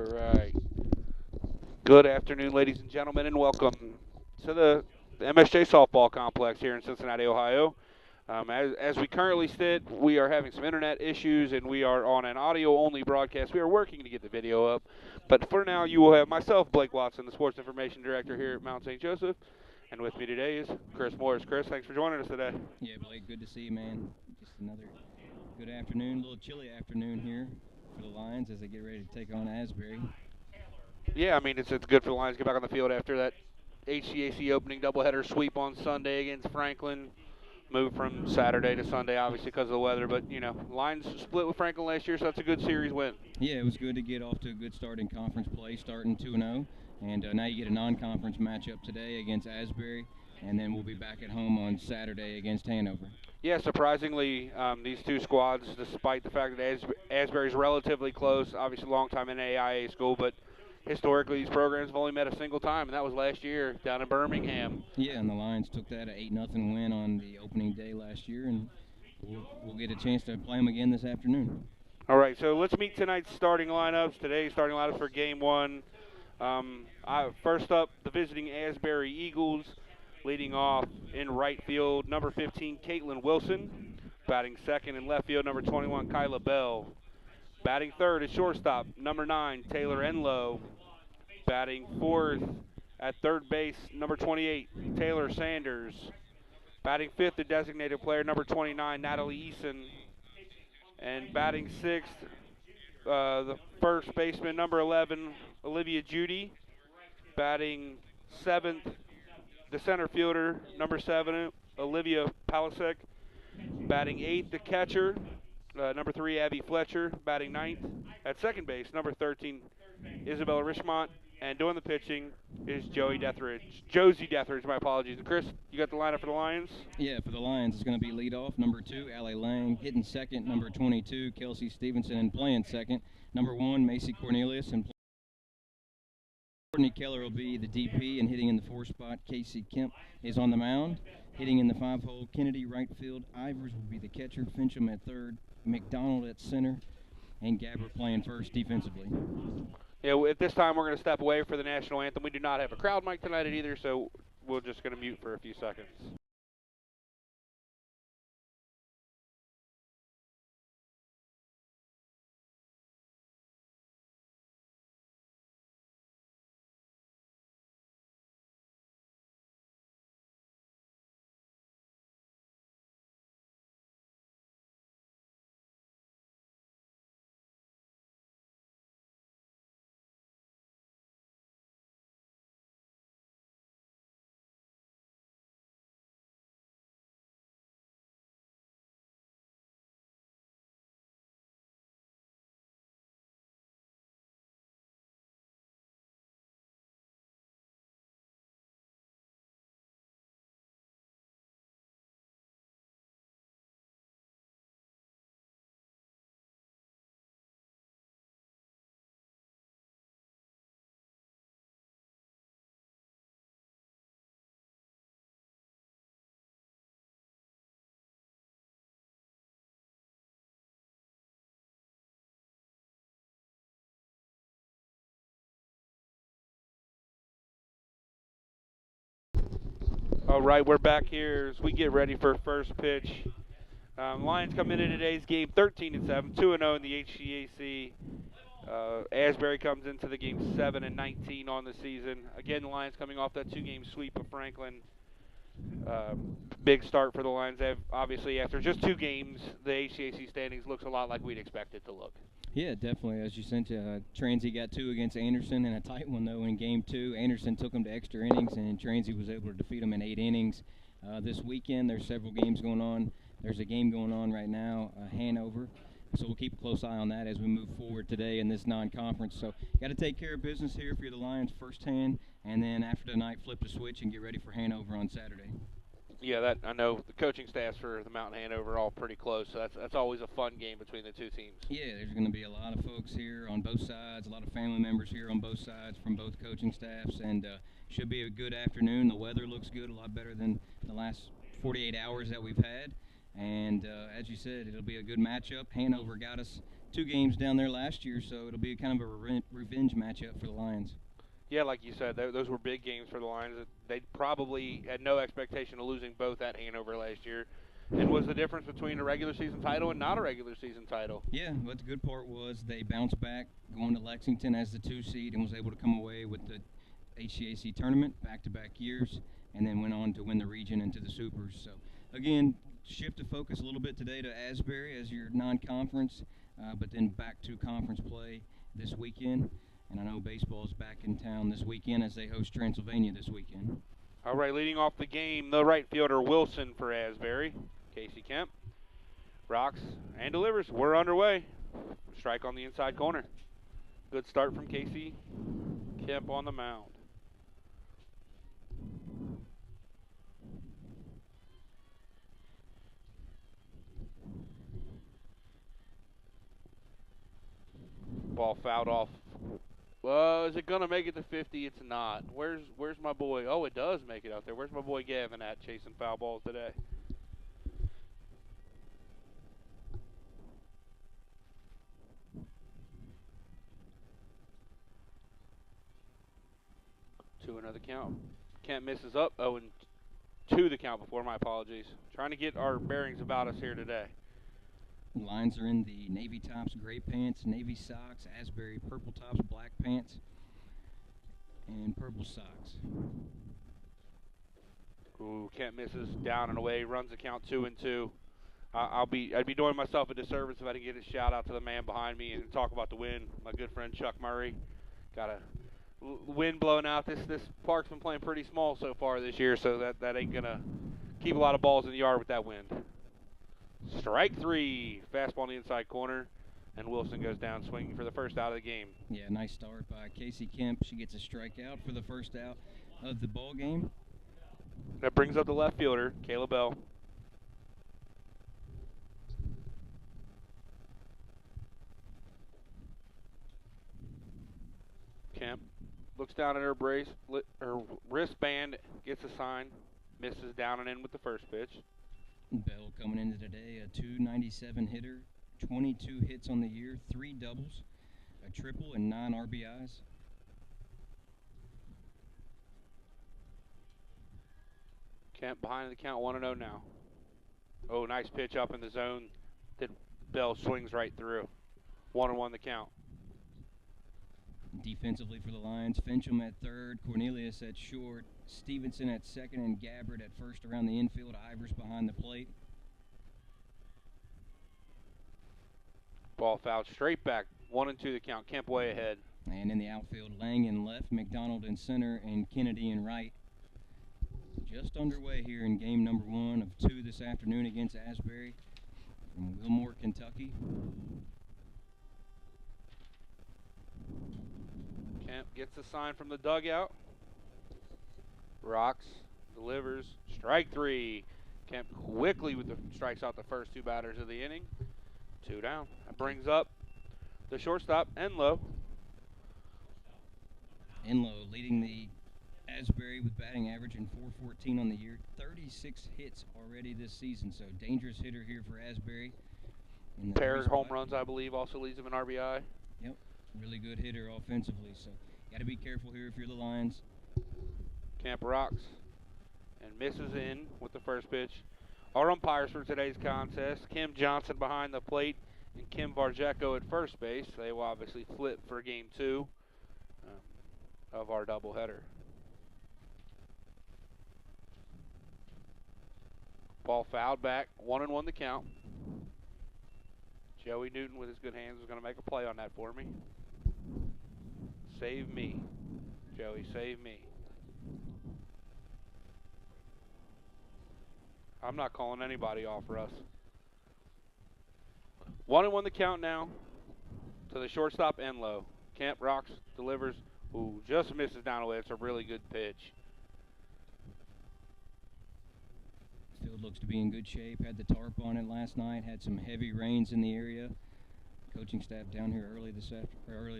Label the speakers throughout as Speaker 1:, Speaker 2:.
Speaker 1: Right. Good afternoon, ladies and gentlemen, and welcome to the MSJ Softball Complex here in Cincinnati, Ohio. As we currently sit, we are having some internet issues, and we are on an audio-only broadcast. We are working to get the video up, but for now, you will have myself, Blake Watson, the Sports Information Director here at Mount St. Joseph, and with me today is Chris Morris. Chris, thanks for joining us today.
Speaker 2: Yeah, Blake, good to see you, man. Just another good afternoon, a little chilly afternoon here for the Lions as they get ready to take on Asbury.
Speaker 1: Yeah, I mean, it's good for the Lions to get back on the field after that HCAC opening doubleheader sweep on Sunday against Franklin. Moved from Saturday to Sunday, obviously because of the weather. But Lions split with Franklin last year, so that's a good series win.
Speaker 2: Yeah, it was good to get off to a good start in conference play, starting 2-0, and now you get a non-conference matchup today against Asbury, and then we'll be back at home on Saturday against Hanover.
Speaker 1: Yeah, surprisingly, these two squads, despite the fact that Asbury's relatively close, obviously long time in AIA school, but historically these programs have only met a single time, and that was last year down in Birmingham.
Speaker 2: Yeah, and the Lions took that 8-0 win on the opening day last year, and we'll get a chance to play them again this afternoon.
Speaker 1: All right, so let's meet tonight's starting lineups. Today's starting lineups for Game 1. First up, the visiting Asbury Eagles. Leading off in right field, number 15, Caitlin Wilson. Batting second in left field, number 21, Kyla Bell. Batting third at shortstop, number 9, Taylor Enlow. Batting fourth at third base, number 28, Taylor Sanders. Batting fifth, the designated player, number 29, Natalie Eason. And batting sixth, the first baseman, number 11, Olivia Judy. Batting seventh, the center fielder, number 7, Olivia Palasek. Batting eighth, the catcher, number 3, Abby Fletcher. Batting ninth at second base, number 13, Isabella Richmont. And doing the pitching is Josie Deathridge, my apologies. And Chris, you got the lineup for the Lions?
Speaker 2: Yeah, for the Lions, it's going to be leadoff, number 2, Allie Lang. Hitting second, number 22, Kelsey Stevenson. And playing second, number 1, Macy Cornelius. And Courtney Keller will be the DP, and hitting in the 4 spot, Casey Kemp is on the mound. Hitting in the 5-hole, Kennedy right field. Ivers will be the catcher, Fincham at third, McDonald at center, and Gabber playing first defensively.
Speaker 1: Yeah, at this time we're going to step away for the national anthem. We do not have a crowd mic tonight either, so we're just going to mute for a few seconds. All right, we're back here as we get ready for first pitch. Lions come into today's game 13-7, 2-0 in the HCAC. Asbury comes into the game 7-19 on the season. Again, the Lions coming off that 2-game sweep of Franklin. Big start for the Lions. Obviously, after just 2 games, the HCAC standings looks a lot like we'd expect it to look.
Speaker 2: Yeah, definitely. As you said, Transy got 2 against Anderson, and a tight one, though, in Game 2. Anderson took them to extra innings, and Transy was able to defeat them in 8 innings. This weekend, there's several games going on. There's a game going on right now, Hanover. So we'll keep a close eye on that as we move forward today in this non-conference. So got to take care of business here if you're the Lions firsthand, and then after tonight, flip the switch and get ready for Hanover on Saturday.
Speaker 1: Yeah, that I know the coaching staffs for the Mountain Hanover are all pretty close, so that's always a fun game between the two teams.
Speaker 2: Yeah, there's going to be a lot of folks here on both sides, a lot of family members here on both sides from both coaching staffs, and should be a good afternoon. The weather looks good, a lot better than the last 48 hours that we've had. And as you said, it'll be a good matchup. Hanover got us 2 games down there last year, so it'll be kind of a revenge matchup for the Lions.
Speaker 1: Yeah, like you said, those were big games for the Lions. They probably had no expectation of losing both at Hanover last year. And was the difference between a regular season title and not a regular season title?
Speaker 2: Yeah, but the good part was they bounced back going to Lexington as the 2 seed and was able to come away with the HCAC tournament back-to-back years, and then went on to win the region into the Supers. So, again, shift the focus a little bit today to Asbury as your non-conference, but then back to conference play this weekend. And I know baseball's back in town this weekend as they host Transylvania this weekend.
Speaker 1: All right, leading off the game, the right fielder Wilson for Asbury. Casey Kemp rocks and delivers. We're underway. Strike on the inside corner. Good start from Casey Kemp on the mound. Ball fouled off. Well, is it going to make it to 50? It's not. Where's my boy? Oh, it does make it out there. Where's my boy Gavin at chasing foul balls today? Two another count. Kemp misses up. Oh, and 2 the count before. My apologies. Trying to get our bearings about us here today.
Speaker 2: The Lions are in the navy tops, gray pants, navy socks, Asbury purple tops, black pants, and purple socks.
Speaker 1: Ooh, Kemp misses down and away. Runs the count 2-2. I'd be doing myself a disservice if I didn't get a shout out to the man behind me and talk about the win. My good friend Chuck Murray. Got a wind blowing out. This park's been playing pretty small so far this year, so that ain't gonna keep a lot of balls in the yard with that wind. Strike 3. Fastball in the inside corner, and Wilson goes down swinging for the first out of the game.
Speaker 2: Yeah, nice start by Casey Kemp. She gets a strikeout for the first out of the ball game.
Speaker 1: That brings up the left fielder, Kayla Bell. Kemp looks down at her her wristband, gets a sign, misses down and in with the first pitch.
Speaker 2: Bell coming into today, a .297 hitter, 22 hits on the year, 3 doubles, a triple, and 9 RBIs.
Speaker 1: Kemp behind the count 1-0 now. Oh, nice pitch up in the zone that Bell swings right through. 1-1 the count.
Speaker 2: Defensively for the Lions, Fincham at third, Cornelius at short, Stevenson at second, and Gabbard at first around the infield, Ivers behind the plate.
Speaker 1: Ball fouled straight back. 1-2 the count. Kemp way ahead.
Speaker 2: And in the outfield, Lang in left, McDonald in center, and Kennedy in right. Just underway here in game number 1 of 2 this afternoon against Asbury from Wilmore, Kentucky.
Speaker 1: Kemp gets a sign from the dugout. Rocks, delivers, strike 3. Kemp quickly with the strikes out the first 2 batters of the inning. 2 down. That brings up the shortstop, Enlow.
Speaker 2: Enlow leading the Asbury with batting average in .414 on the year. 36 hits already this season, so dangerous hitter here for Asbury.
Speaker 1: Pair of home runs, I believe, also leads him an RBI.
Speaker 2: Yep, really good hitter offensively, so got to be careful here if you're the Lions.
Speaker 1: Kemp rocks and misses in with the first pitch. Our umpires for today's contest, Kim Johnson behind the plate and Kim Varjeko at first base. They will obviously flip for game 2 of our doubleheader. Ball fouled back, 1-1 the count. Joey Newton with his good hands is going to make a play on that for me. Save me, Joey, save me. I'm not calling anybody off, Russ. 1-1 the count now to the shortstop, Enlow. Kemp rocks, delivers. Ooh, just misses down away. It's a really good pitch.
Speaker 2: Field looks to be in good shape. Had the tarp on it last night. Had some heavy rains in the area. Coaching staff down here early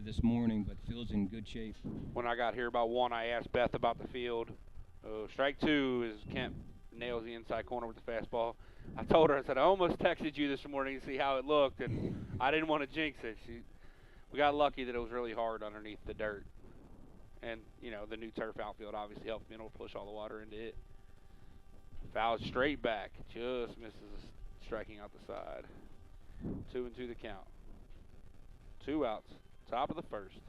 Speaker 2: this morning, but field's in good shape.
Speaker 1: When I got here about 1, I asked Beth about the field. Strike 2 is Kemp nails the inside corner with the fastball. I told her, I said, I almost texted you this morning to see how it looked, and I didn't want to jinx it. We got lucky that it was really hard underneath the dirt. And, you know, the new turf outfield obviously helped me and push all the water into it. Foul straight back. Just misses striking out the side. 2-2 the count. 2 outs. Top of the first.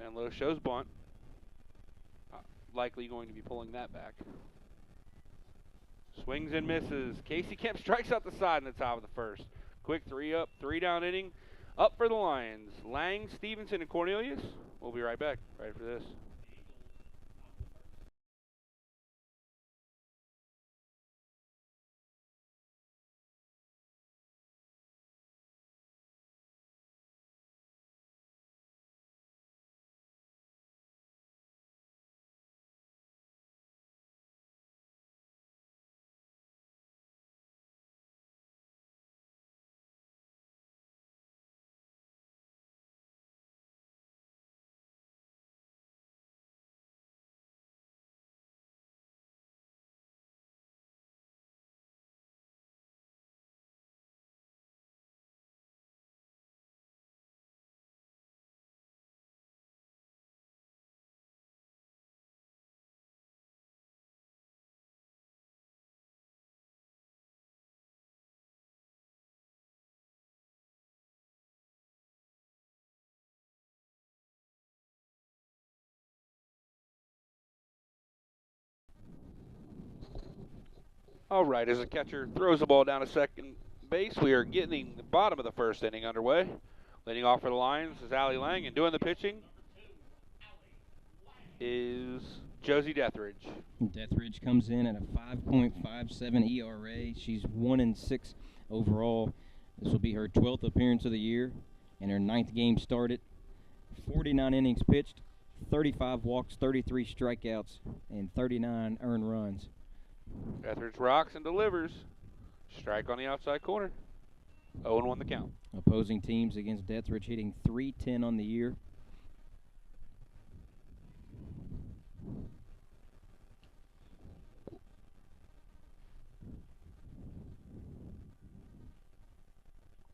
Speaker 1: And Lowe shows bunt. Likely going to be pulling that back. Swings and misses. Casey Kemp strikes out the side in the top of the first. Quick 3 up, 3 down inning. Up for the Lions. Lang, Stevenson, and Cornelius. We'll be right back right after this. All right, as the catcher throws the ball down to second base, we are getting the bottom of the first inning underway. Leading off for the Lions is Allie Lang, and doing the pitching is Josie Deathridge.
Speaker 2: Deathridge comes in at a 5.57 ERA. She's 1-6 overall. This will be her 12th appearance of the year and her 9th game started. 49 innings pitched, 35 walks, 33 strikeouts, and 39 earned runs.
Speaker 1: Deathridge rocks and delivers. Strike on the outside corner. 0-1 the count.
Speaker 2: Opposing teams against Deathridge hitting .310 on the year.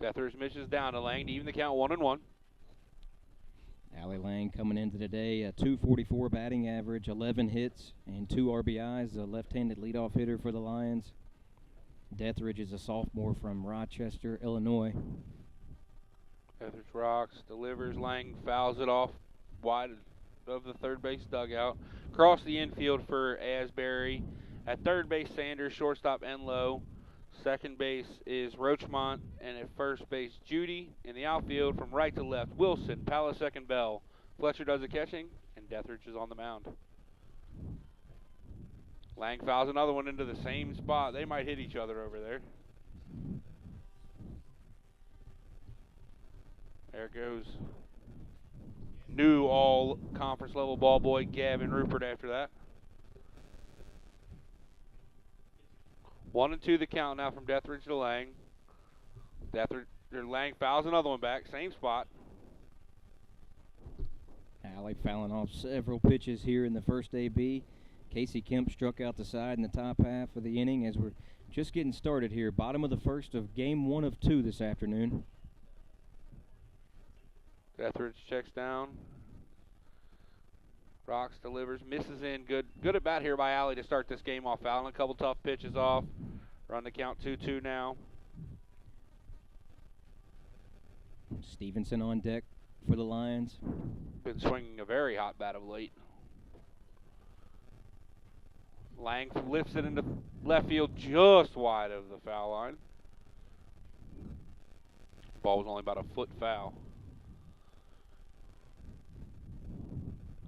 Speaker 1: Deathridge misses down to Lang to even the count 1-1.
Speaker 2: Allie Lang coming into today, a .244 batting average, 11 hits, and 2 RBIs, a left-handed leadoff hitter for the Lions. Deathridge is a sophomore from Rochester, Illinois.
Speaker 1: Deathridge rocks, delivers. Lang fouls it off wide of the third base dugout. Across the infield for Asbury. At third base, Sanders. Shortstop, Enlow. Second base is Roachmont, and at first base, Judy. In the outfield, from right to left, Wilson, Palasek, and Bell. Fletcher does the catching, and Deathridge is on the mound. Lang fouls another one into the same spot. They might hit each other over there. There goes new all-conference level ball boy Gavin Rupert after that. 1-2 the count now from Deathridge to Lang. Lang fouls another one back, same spot.
Speaker 2: Allie fouling off several pitches here in the first AB. Casey Kemp struck out the side in the top half of the inning as we're just getting started here. Bottom of the first of game 1 of 2 this afternoon.
Speaker 1: Deathridge checks down. Rocks, delivers, misses in. Good at bat here by Allie to start this game off. Fouling a couple tough pitches off. Run the count 2-2 now.
Speaker 2: Stevenson on deck for the Lions.
Speaker 1: Been swinging a very hot bat of late. Lang lifts it into left field just wide of the foul line. Ball was only about a foot foul.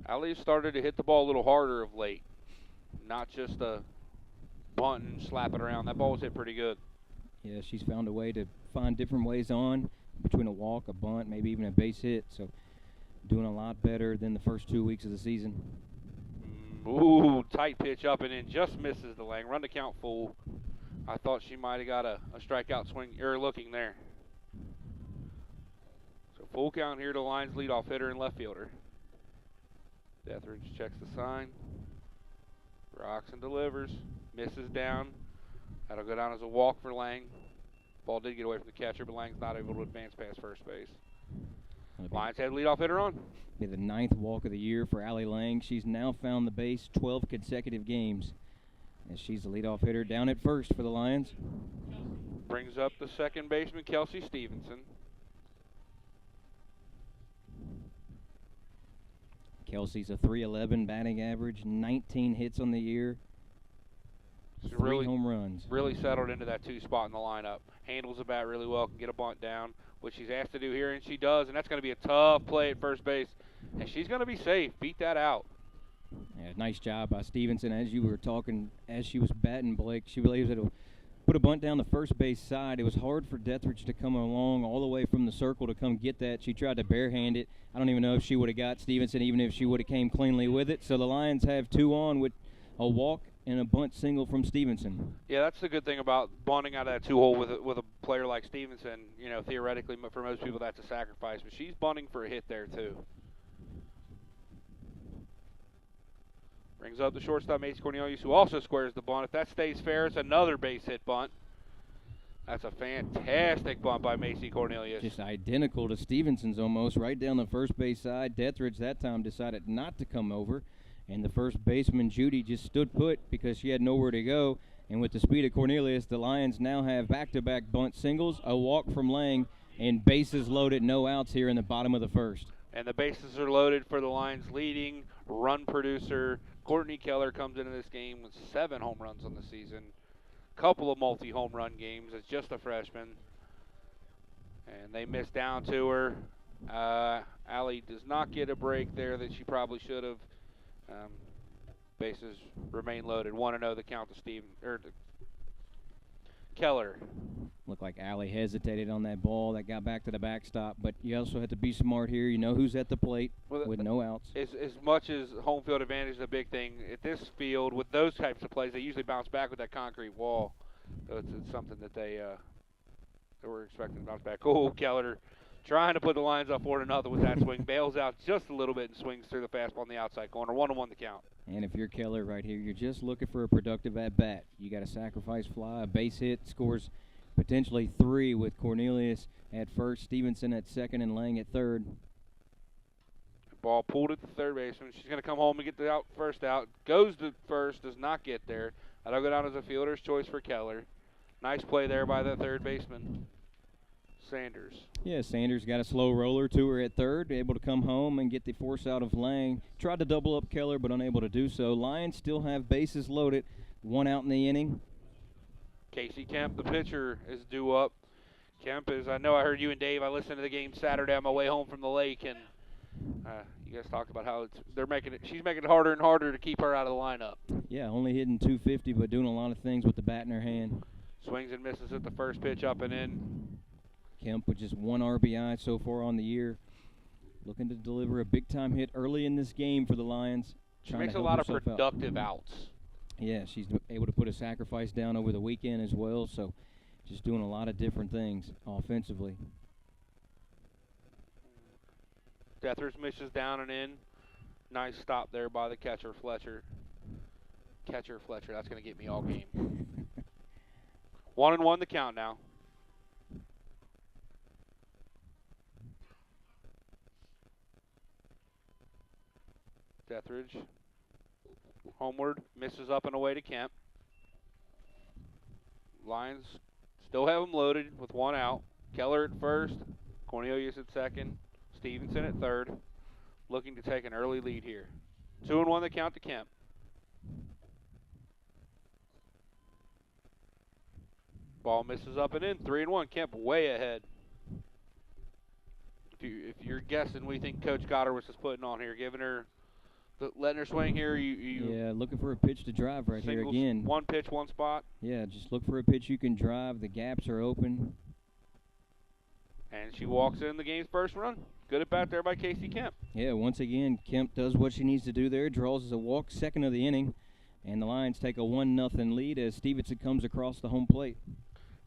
Speaker 1: Allie started to hit the ball a little harder of late. Not just a bunt and slap it around. That ball was hit pretty good.
Speaker 2: Yeah, she's found a way to find different ways on, between a walk, a bunt, maybe even a base hit. So doing a lot better than the first 2 weeks of the season.
Speaker 1: Ooh, tight pitch up and in. Just misses the Lang. Run the count full. I thought she might have got a strikeout swing, looking there. So Full count here to the Lions leadoff hitter and left fielder. Deathridge checks the sign. Rocks and delivers. Misses down. That'll go down as a walk for Lang. Ball did get away from the catcher, but Lang's not able to advance past first base. Lions head leadoff hitter on.
Speaker 2: Be the 9th walk of the year for Allie Lang. She's now found the base 12 consecutive games, as she's the leadoff hitter down at first for the Lions.
Speaker 1: Brings up the second baseman, Kelsey Stevenson.
Speaker 2: Kelsey's a .311 batting average, 19 hits on the year,
Speaker 1: She's
Speaker 2: 3 home runs.
Speaker 1: Really settled into that 2 spot in the lineup. Handles the bat really well, can get a bunt down, which she's asked to do here, and she does, and that's going to be a tough play at first base. And she's going to be safe. Beat that out.
Speaker 2: Yeah, nice job by Stevenson. As you were talking, as she was batting, Blake, she was able to put a bunt down the first base side. It was hard for Deathridge to come along all the way from the circle to come get that. She tried to barehand it. I don't even know if she would have got Stevenson, even if she would have came cleanly with it. So the Lions have 2 on with a walk and a bunt single from Stevenson.
Speaker 1: Yeah, that's the good thing about bunting out of that 2-hole with a player like Stevenson. You know, theoretically, for most people, that's a sacrifice. But she's bunting for a hit there, too. Brings up the shortstop, Macy Cornelius, who also squares the bunt. If that stays fair, it's another base hit bunt. That's a fantastic bunt by Macy Cornelius.
Speaker 2: Just identical to Stevenson's almost, right down the first base side. Deathridge that time decided not to come over, and the first baseman, Judy, just stood put because she had nowhere to go. And with the speed of Cornelius, the Lions now have back-to-back bunt singles, a walk from Lang, and bases loaded, no outs here in the bottom of the first.
Speaker 1: And the bases are loaded for the Lions' leading run producer. Courtney Keller comes into this game with 7 home runs on the season. Couple of multi-home run games as just a freshman. And they miss down to her. Allie does not get a break there that she probably should have. Bases remain loaded. 1-0 the count to Keller.
Speaker 2: Looked like Allie hesitated on that ball that got back to the backstop, but you also have to be smart here. You know who's at the plate with no outs.
Speaker 1: As much as home field advantage is a big thing, at this field, with those types of plays, they usually bounce back with that concrete wall. So it's something that they were expecting to bounce back. Oh, Keller trying to put the Lions up 4-0 with that swing. Bails out just a little bit and swings through the fastball on the outside corner. 1-1 the count.
Speaker 2: And if you're Keller right here, you're just looking for a productive at-bat. You got a sacrifice fly, a base hit, scores potentially 3 with Cornelius at first, Stevenson at second, and Lang at third.
Speaker 1: Ball pulled at the third baseman. She's going to come home and get the first out. Goes to first, does not get there. That'll go down as a fielder's choice for Keller. Nice play there by the third baseman, Sanders.
Speaker 2: Yeah, Sanders got a slow roller to her at third, able to come home and get the force out of Lang. Tried to double up Keller, but unable to do so. Lions still have bases loaded, 1 out in the inning.
Speaker 1: Casey Kemp, the pitcher, is due up. Kemp is, I know I heard you and Dave, I listened to the game Saturday on my way home from the lake, and you guys talked about how she's making it harder and harder to keep her out of the lineup.
Speaker 2: Yeah, only hitting .250, but doing a lot of things with the bat in her hand.
Speaker 1: Swings and misses at the first pitch, up and in.
Speaker 2: Kemp with just 1 RBI so far on the year. Looking to deliver a big-time hit early in this game for the Lions.
Speaker 1: She makes a lot of productive outs.
Speaker 2: Yeah, she's able to put a sacrifice down over the weekend as well, so just doing a lot of different things offensively.
Speaker 1: Deathers misses down and in. Nice stop there by the catcher, Fletcher. Catcher, Fletcher, that's going to get me all game. 1-1 the count now. Deathridge homeward, misses up and away to Kemp. Lions still have them loaded with 1 out. Keller at first, Cornelius at second, Stevenson at third, looking to take an early lead here. 2-1 the count to Kemp. Ball misses up and in, 3-1. Kemp way ahead. If you're guessing, we think Coach Goddard was just putting on here, giving her, letting her swing here.
Speaker 2: Yeah, looking for a pitch to drive right here again.
Speaker 1: 1 pitch, 1 spot.
Speaker 2: Yeah, just look for a pitch you can drive. The gaps are open.
Speaker 1: And she walks in the game's first run. Good at bat there by Casey Kemp.
Speaker 2: Yeah, once again, Kemp does what she needs to do there. Draws as a walk, second of the inning. And the Lions take a 1-0 lead as Stevenson comes across the home plate.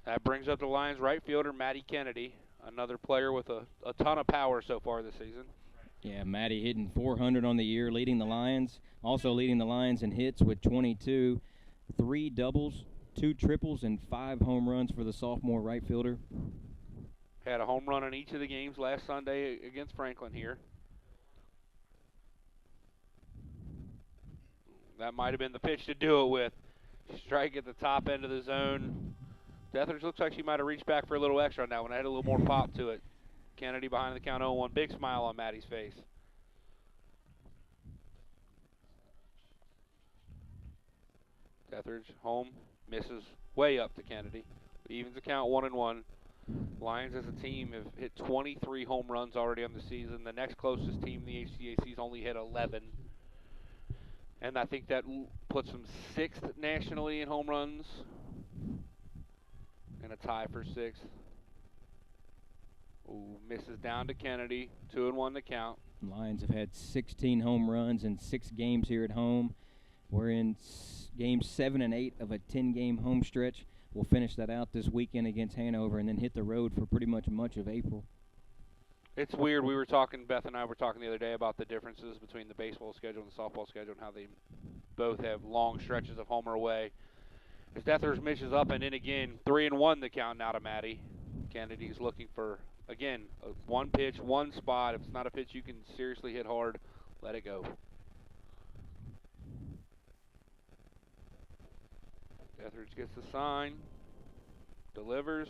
Speaker 1: That brings up the Lions right fielder, Maddie Kennedy. Another player with a ton of power so far this season.
Speaker 2: Yeah, Maddie hitting 400 on the year, leading the Lions. Also leading the Lions in hits with 22, 3 doubles, 2 triples, and 5 home runs for the sophomore right fielder.
Speaker 1: Had a home run in each of the games last Sunday against Franklin here. That might have been the pitch to do it with. Strike at the top end of the zone. Dethridge looks like she might have reached back for a little extra on that one. I had a little more pop to it. Kennedy behind the count 0-1. Big smile on Maddie's face. Dethridge home, misses way up to Kennedy. Evens the count 1-1. Lions as a team have hit 23 home runs already on the season. The next closest team in the HCAC's only hit 11. And I think that puts them 6th nationally in home runs. And a tie for 6th. Ooh, misses down to Kennedy. 2-1 the count.
Speaker 2: Lions have had 16 home runs in 6 games here at home. We're in games 7 and 8 of a 10-game home stretch. We'll finish that out this weekend against Hanover and then hit the road for pretty much of April.
Speaker 1: It's weird. We were talking, Beth and I were talking the other day about the differences between the baseball schedule and the softball schedule and how they both have long stretches of home or away. As Dethridge misses up and in again, 3-1 the count now to Maddie. Kennedy's looking for, again, one pitch, one spot. If it's not a pitch you can seriously hit hard, let it go. Dethridge gets the sign, delivers,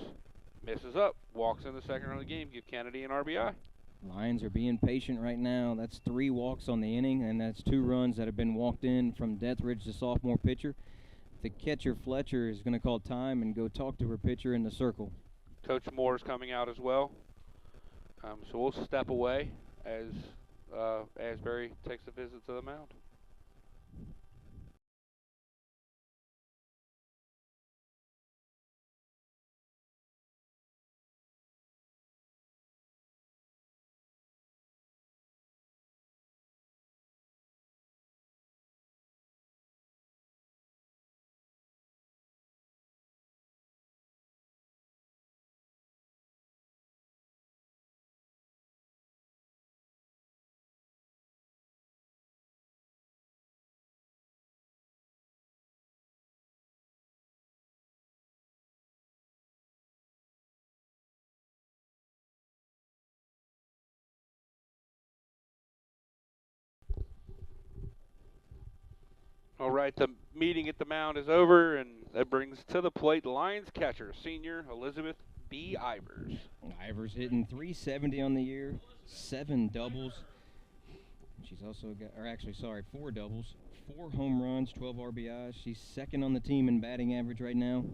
Speaker 1: misses up, walks in the second round of the game, give Kennedy an RBI.
Speaker 2: Lions are being patient right now. That's 3 walks on the inning, and that's 2 runs that have been walked in from Dethridge, the sophomore pitcher. The catcher, Fletcher, is going to call time and go talk to her pitcher in the circle.
Speaker 1: Coach Moore is coming out as well. So we'll step away as Asbury takes a visit to the mound. All right, the meeting at the mound is over, and that brings to the plate the Lions catcher, senior Elizabeth B. Ivers.
Speaker 2: Ivers hitting 370 on the year, 7 doubles. She's also got, 4 doubles, 4 home runs, 12 RBIs. She's second on the team in batting average right now.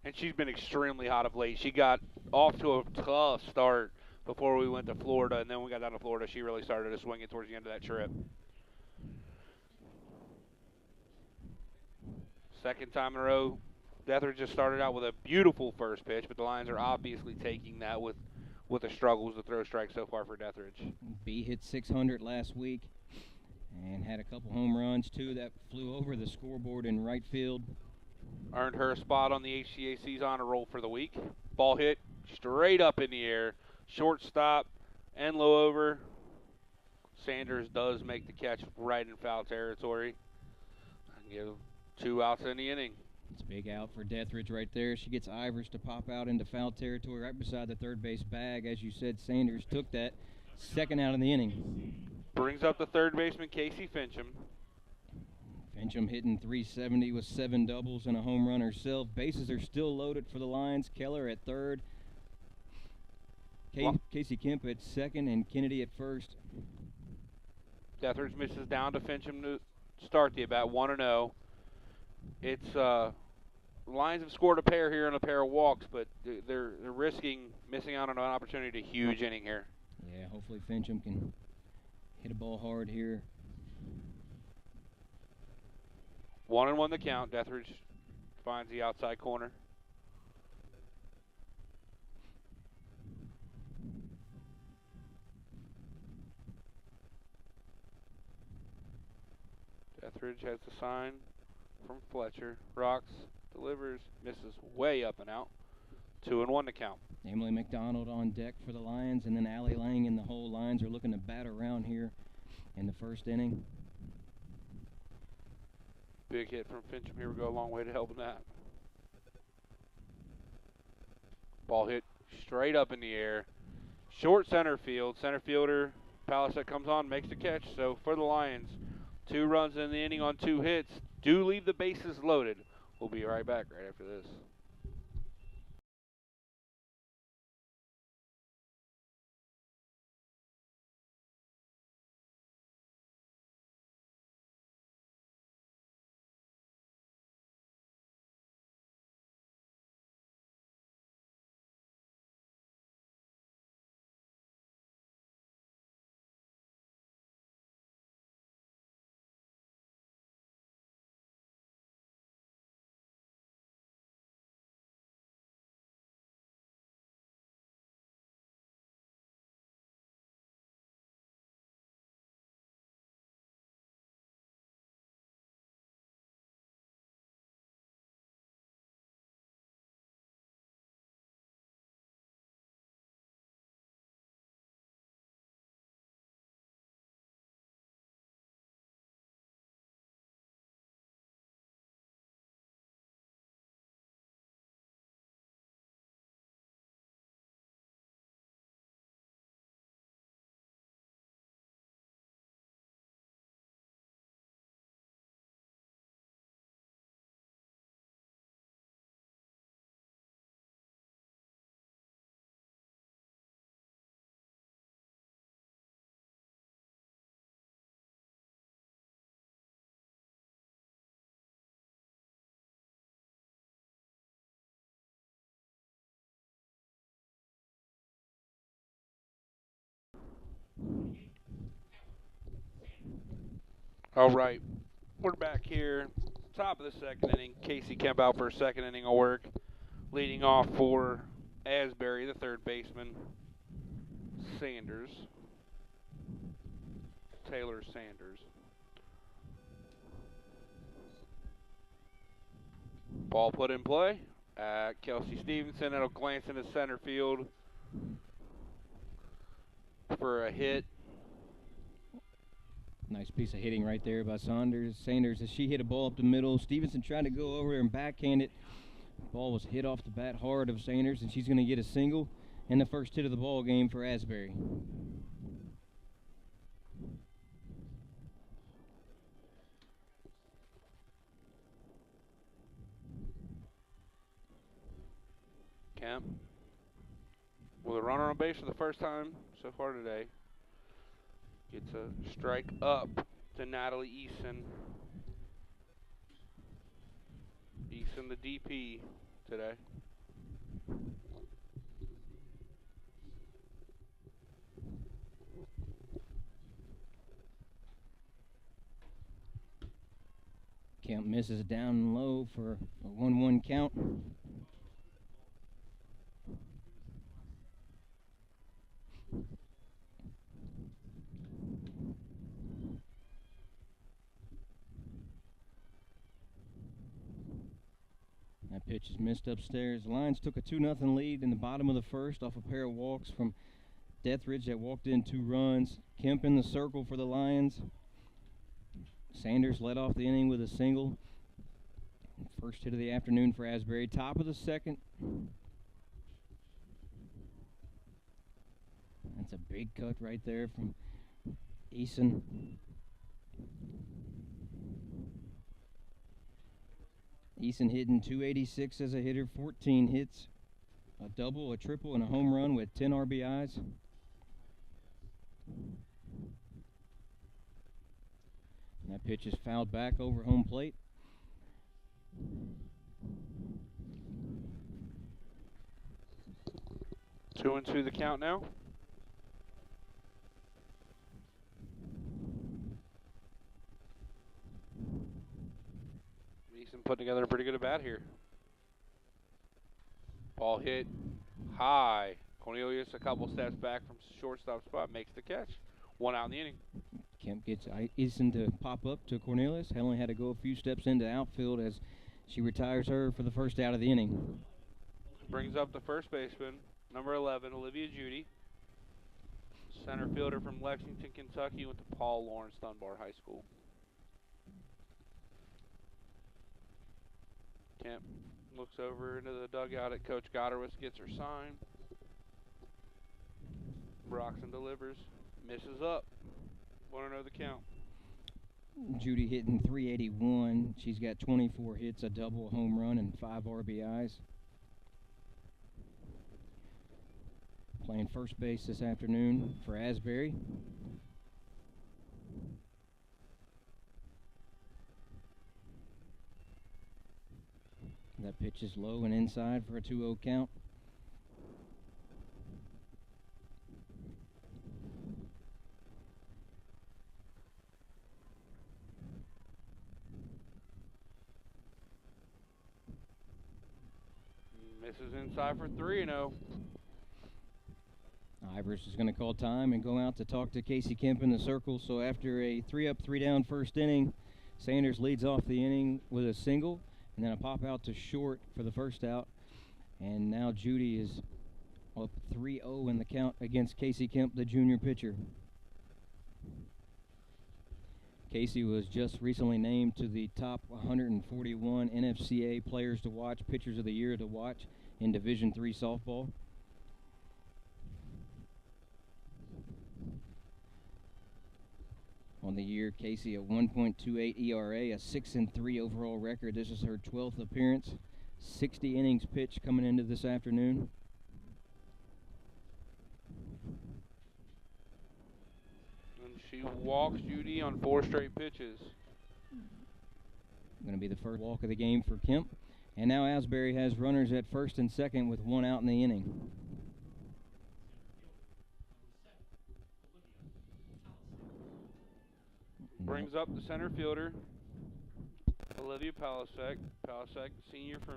Speaker 1: And she's been extremely hot of late. She got off to a tough start before we went to Florida, and then when we got down to Florida, she really started to swing it towards the end of that trip. Second time in a row, Dethridge just started out with a beautiful first pitch, but the Lions are obviously taking that with the struggles to throw strikes so far for Dethridge.
Speaker 2: B hit 600 last week and had a couple home runs, 2 that flew over the scoreboard in right field.
Speaker 1: Earned her a spot on the HCAC's honor roll for the week. Ball hit straight up in the air, shortstop and low over. Sanders does make the catch right in foul territory. And give 2 outs in the inning.
Speaker 2: It's a big out for Dethridge right there. She gets Ivers to pop out into foul territory right beside the third base bag. As you said, Sanders took that second out of the inning.
Speaker 1: Brings up the third baseman, Casey Fincham.
Speaker 2: Fincham hitting 370 with 7 doubles and a home run herself. Bases are still loaded for the Lions. Keller at third. Casey Kemp at second and Kennedy at first.
Speaker 1: Dethridge misses down to Fincham to start the at-bat, 1-0. It's Lions have scored a pair here and a pair of walks, but they're risking missing out on an opportunity to huge inning here.
Speaker 2: Yeah, hopefully Fincham can hit a ball hard here.
Speaker 1: 1-1 the count. Dethridge finds the outside corner. Dethridge has the sign from Fletcher. Rocks, delivers, misses way up and out. 2-1 to count.
Speaker 2: Emily McDonald on deck for the Lions, and then Allie Lang and the whole Lions are looking to bat around here in the first inning.
Speaker 1: Big hit from Fincham. Here we go, a long way to helping that. Ball hit straight up in the air. Short center field. Center fielder Palisette comes on, makes the catch. So for the Lions, 2 runs in the inning on 2 hits. Do leave the bases loaded. We'll be right back right after this. All right, we're back here. Top of the second inning. Casey Kemp out for a second inning of work. Leading off for Asbury, the third baseman, Sanders. Taylor Sanders. Ball put in play. Kelsey Stevenson, it'll glance into center field for a hit.
Speaker 2: Nice piece of hitting right there by Sanders. As she hit a ball up the middle. Stevenson tried to go over there and backhand it. Ball was hit off the bat hard of Sanders, and she's going to get a single and the first hit of the ball game for Asbury.
Speaker 1: Kemp with a runner on base for the first time so far today. Gets a strike up to Natalie Eason. Eason the DP today.
Speaker 2: Kemp misses down low for a 1-1 count. That pitch is missed upstairs. The Lions took a 2-0 lead in the bottom of the first off a pair of walks from Deathridge that walked in 2 runs. Kemp in the circle for the Lions. Sanders led off the inning with a single. First hit of the afternoon for Asbury. Top of the second. That's a big cut right there from Eason. Eason hitting .286 as a hitter, 14 hits, a double, a triple, and a home run with 10 RBIs. And that pitch is fouled back over home plate.
Speaker 1: Two and two the count now. Eason putting together a pretty good at bat here. Ball hit high. Cornelius a couple steps back from shortstop spot, makes the catch. 1 out in the inning.
Speaker 2: Kemp gets Eason to pop up to Cornelius. Only had to go a few steps into outfield as she retires her for the first out of the inning.
Speaker 1: Brings up the first baseman, number 11, Olivia Judy. Center fielder from Lexington, Kentucky, went to Paul Lawrence Dunbar High School. Kemp looks over into the dugout at Coach Gotterwitz, gets her sign. Broxton delivers, misses up. Want to know the count?
Speaker 2: Judy hitting .381. She's got 24 hits, a double, a home run, and 5 RBIs. Playing first base this afternoon for Asbury. That pitch is low and inside for a 2-0 count.
Speaker 1: Misses inside for 3-0.
Speaker 2: Ivers is going to call time and go out to talk to Casey Kemp in the circle. So after a 3-up, 3-down first inning, Sanders leads off the inning with a single and then a pop out to short for the first out. And now Judy is up 3-0 in the count against Casey Kemp, the junior pitcher. Casey was just recently named to the top 141 NFCA players to watch, pitchers of the year to watch in Division III softball. On the year, Casey a 1.28 ERA, a 6-3 overall record. This is her 12th appearance. 60 innings pitched coming into this afternoon.
Speaker 1: And she walks Judy on 4 straight pitches.
Speaker 2: Going to be the first walk of the game for Kemp. And now Asbury has runners at first and second with 1 out in the inning.
Speaker 1: Brings up the center fielder, Olivia Palasek. Palasek, senior from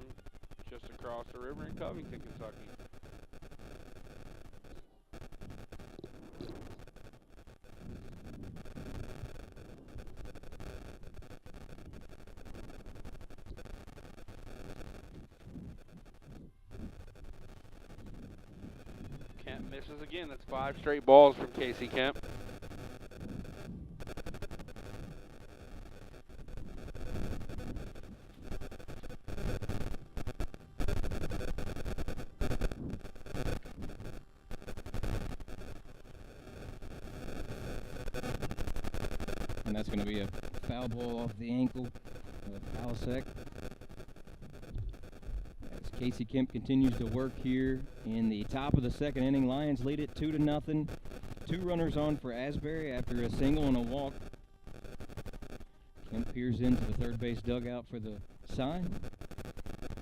Speaker 1: just across the river in Covington, Kentucky. Kemp misses again. That's 5 straight balls from Casey Kemp.
Speaker 2: And that's going to be a foul ball off the ankle of Palasek. As Casey Kemp continues to work here in the top of the second inning, Lions lead it 2-0. 2 runners on for Asbury after a single and a walk. Kemp peers into the third base dugout for the sign.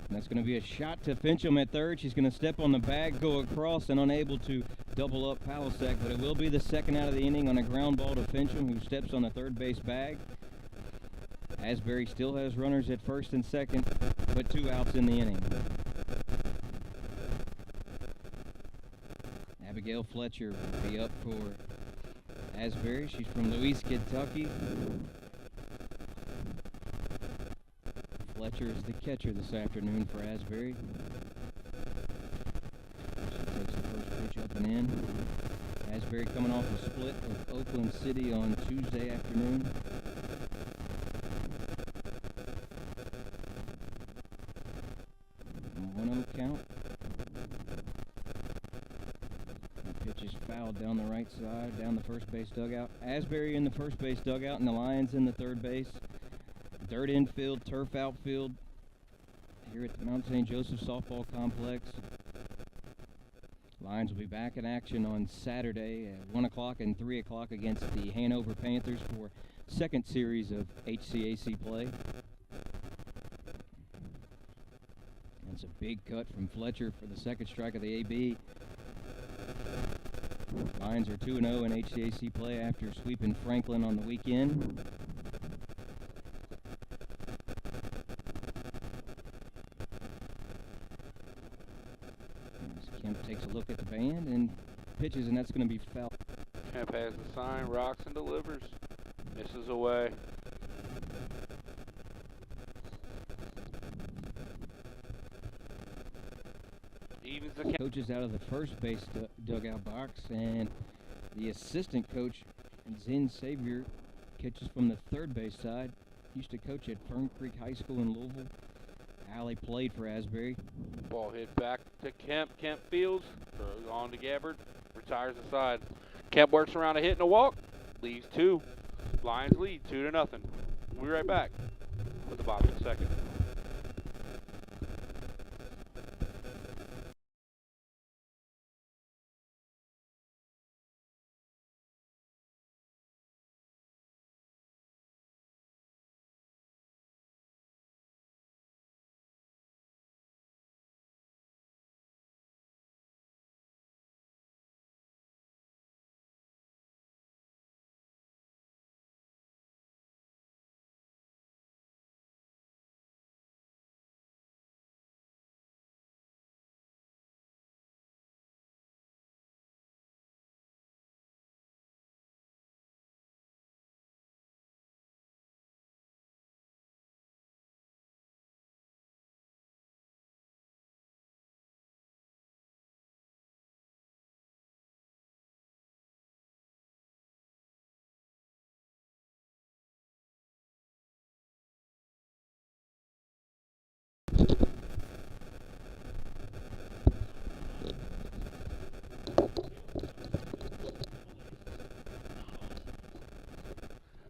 Speaker 2: And that's going to be a shot to Fincham at third. She's going to step on the bag, go across, and unable to double up Palasek, but it will be the second out of the inning on a ground ball to Fincham, who steps on the third base bag. Asbury still has runners at first and second, but 2 outs in the inning. Abigail Fletcher will be up for Asbury. She's from Louise, Kentucky. Fletcher is the catcher this afternoon for Asbury. She takes the first pitch up and in. Asbury coming off a split with Oakland City on Tuesday afternoon. A 1-0 count. The pitch is fouled down the right side, down the first base dugout. Asbury in the first base dugout and the Lions in the third base. Dirt infield, turf outfield here at the Mount St. Joseph Softball Complex. Lions will be back in action on Saturday at 1 o'clock and 3 o'clock against the Hanover Panthers for second series of HCAC play. That's a big cut from Fletcher for the second strike of the AB. Lions are 2-0 in HCAC play after sweeping Franklin on the weekend. Kemp takes a look at the band and pitches, and that's going to be foul.
Speaker 1: Kemp has the sign, rocks and delivers. Misses away. evens the count.
Speaker 2: Coaches out of the first base dugout box, and the assistant coach, Zen Savior, catches from the third base side. Used to coach at Fern Creek High School in Louisville. Allie played for Asbury.
Speaker 1: Ball hit back to Kemp. Kemp fields, throws on to Gabbard, retires the side. Kemp works around a hit and a walk, leaves 2. Lions lead 2-0. We'll be right back with the bottom of the second.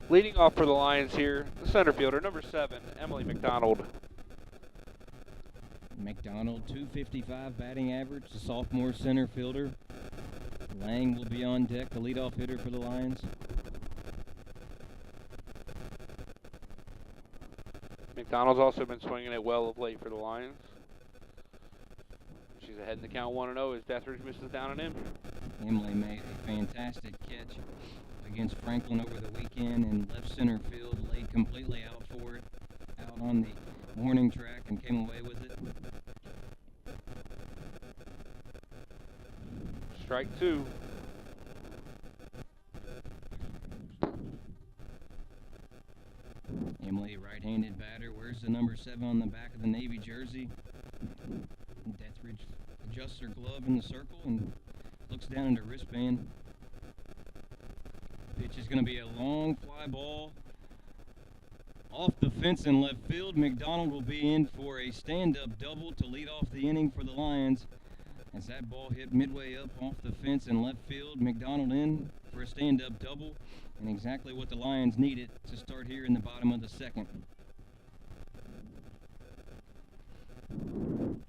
Speaker 1: Leading off for the Lions here, the center fielder, number 7, Emily McDonald.
Speaker 2: McDonald, .255 batting average, the sophomore center fielder. Lang will be on deck, the leadoff hitter for the Lions.
Speaker 1: McDonald's also been swinging it well of late for the Lions. She's ahead in the count 1-0 as Deathridge misses down on him.
Speaker 2: Emily made a fantastic catch against Franklin over the weekend in left center field, laid completely out for it, out on the warning track, and came away with it.
Speaker 1: Strike 2.
Speaker 2: Emily, right-handed batter, wears the number 7 on the back of the Navy jersey. Deathridge adjusts her glove in the circle and looks down at her wristband. Pitch is going to be a long fly ball off the fence in left field. McDonald will be in for a stand-up double to lead off the inning for the Lions. As that ball hit midway up off the fence in left field, McDonald in for a stand-up double, and exactly what the Lions needed to start here in the bottom of the second.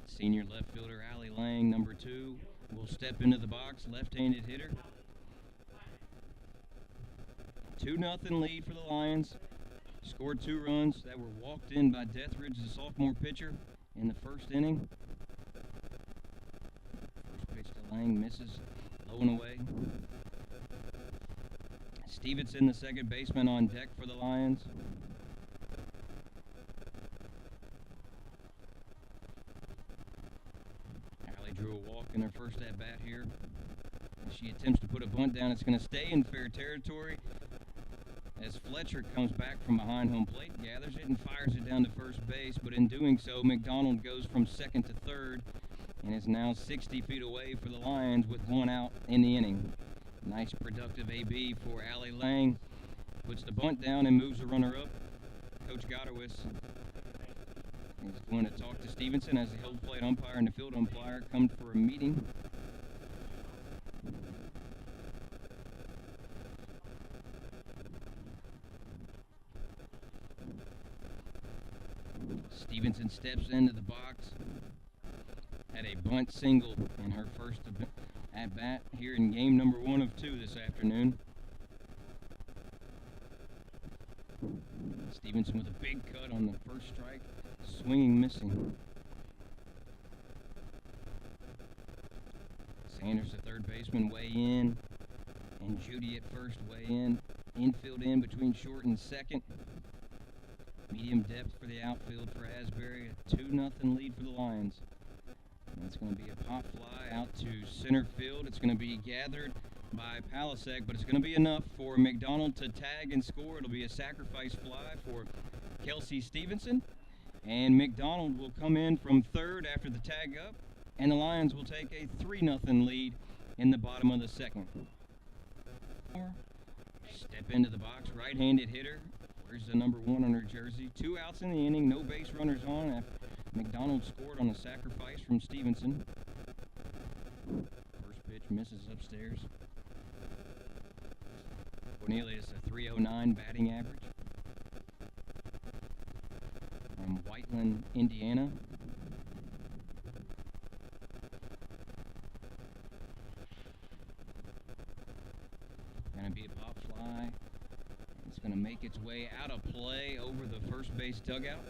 Speaker 2: Senior left fielder Allie Lang, number 2, will step into the box, left-handed hitter. 2-0 lead for the Lions. Scored 2 runs that were walked in by Deathridge, the sophomore pitcher, in the first inning. First pitch to Lang, misses, low and away. Stevenson, the second baseman, on deck for the Lions. Allie drew a walk in her first at-bat here. As she attempts to put a bunt down, it's going to stay in fair territory. As Fletcher comes back from behind home plate, gathers it and fires it down to first base, but in doing so, McDonald goes from second to third and is now 60 feet away for the Lions with 1 out in the inning. Nice productive AB for Allie Lang. Puts the bunt down and moves the runner up. Coach Godowis is going to talk to Stevenson as the home plate umpire and the field umpire come for a meeting. Stevenson steps into the box, had a bunt single in her first at-bat here in game number 1 of 2 this afternoon. Stevenson with a big cut on the first strike, swinging, missing. Sanders, the third baseman, way in, and Judy at first, way in. Infield in between short and second. Medium depth for the outfield for Asbury. A 2-0 lead for the Lions. And it's going to be a pop fly out to center field. It's going to be gathered by Palasek, but it's going to be enough for McDonald to tag and score. It'll be a sacrifice fly for Kelsey Stevenson. And McDonald will come in from third after the tag up. and the Lions will take a 3-0 lead in the bottom of the second. Step into the box, right-handed hitter. Where's the number 1 on her jersey? 2 outs in the inning, no base runners on after McDonald scored on a sacrifice from Stevenson. First pitch misses upstairs. Cornelius, a .309 batting average. From Whiteland, Indiana. Gonna be a pop fly. It's gonna make its way out of play over the first base dugout.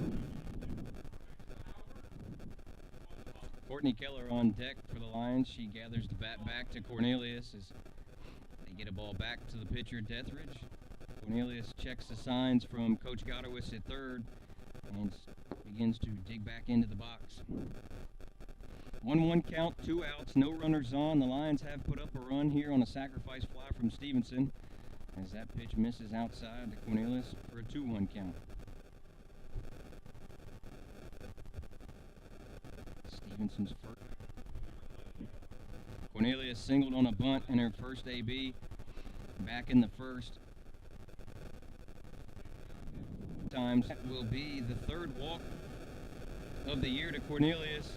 Speaker 2: Courtney Keller on deck for the Lions. She gathers the bat back to Cornelius as they get a ball back to the pitcher, Deathridge. Cornelius checks the signs from Coach Gotterwitz at third and begins to dig back into the box. 1-1 count, 2 outs, no runners on. The Lions have put up a run here on a sacrifice fly from Stevenson as that pitch misses outside to Cornelius for a 2-1 count. Stevenson's first. Cornelius singled on a bunt in her first AB. Back in the first. Times that will be the 3rd walk of the year to Cornelius.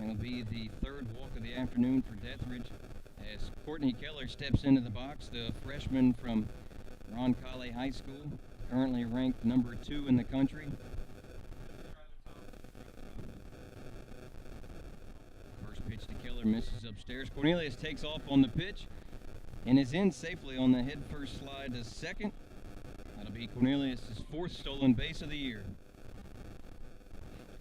Speaker 2: It'll be the 3rd walk of the afternoon for Deathridge as Courtney Keller steps into the box, the freshman from Roncalli High School, currently ranked number 2 in the country. First pitch to Keller misses upstairs. Cornelius takes off on the pitch and is in safely on the head-first slide to second. That'll be Cornelius' 4th stolen base of the year.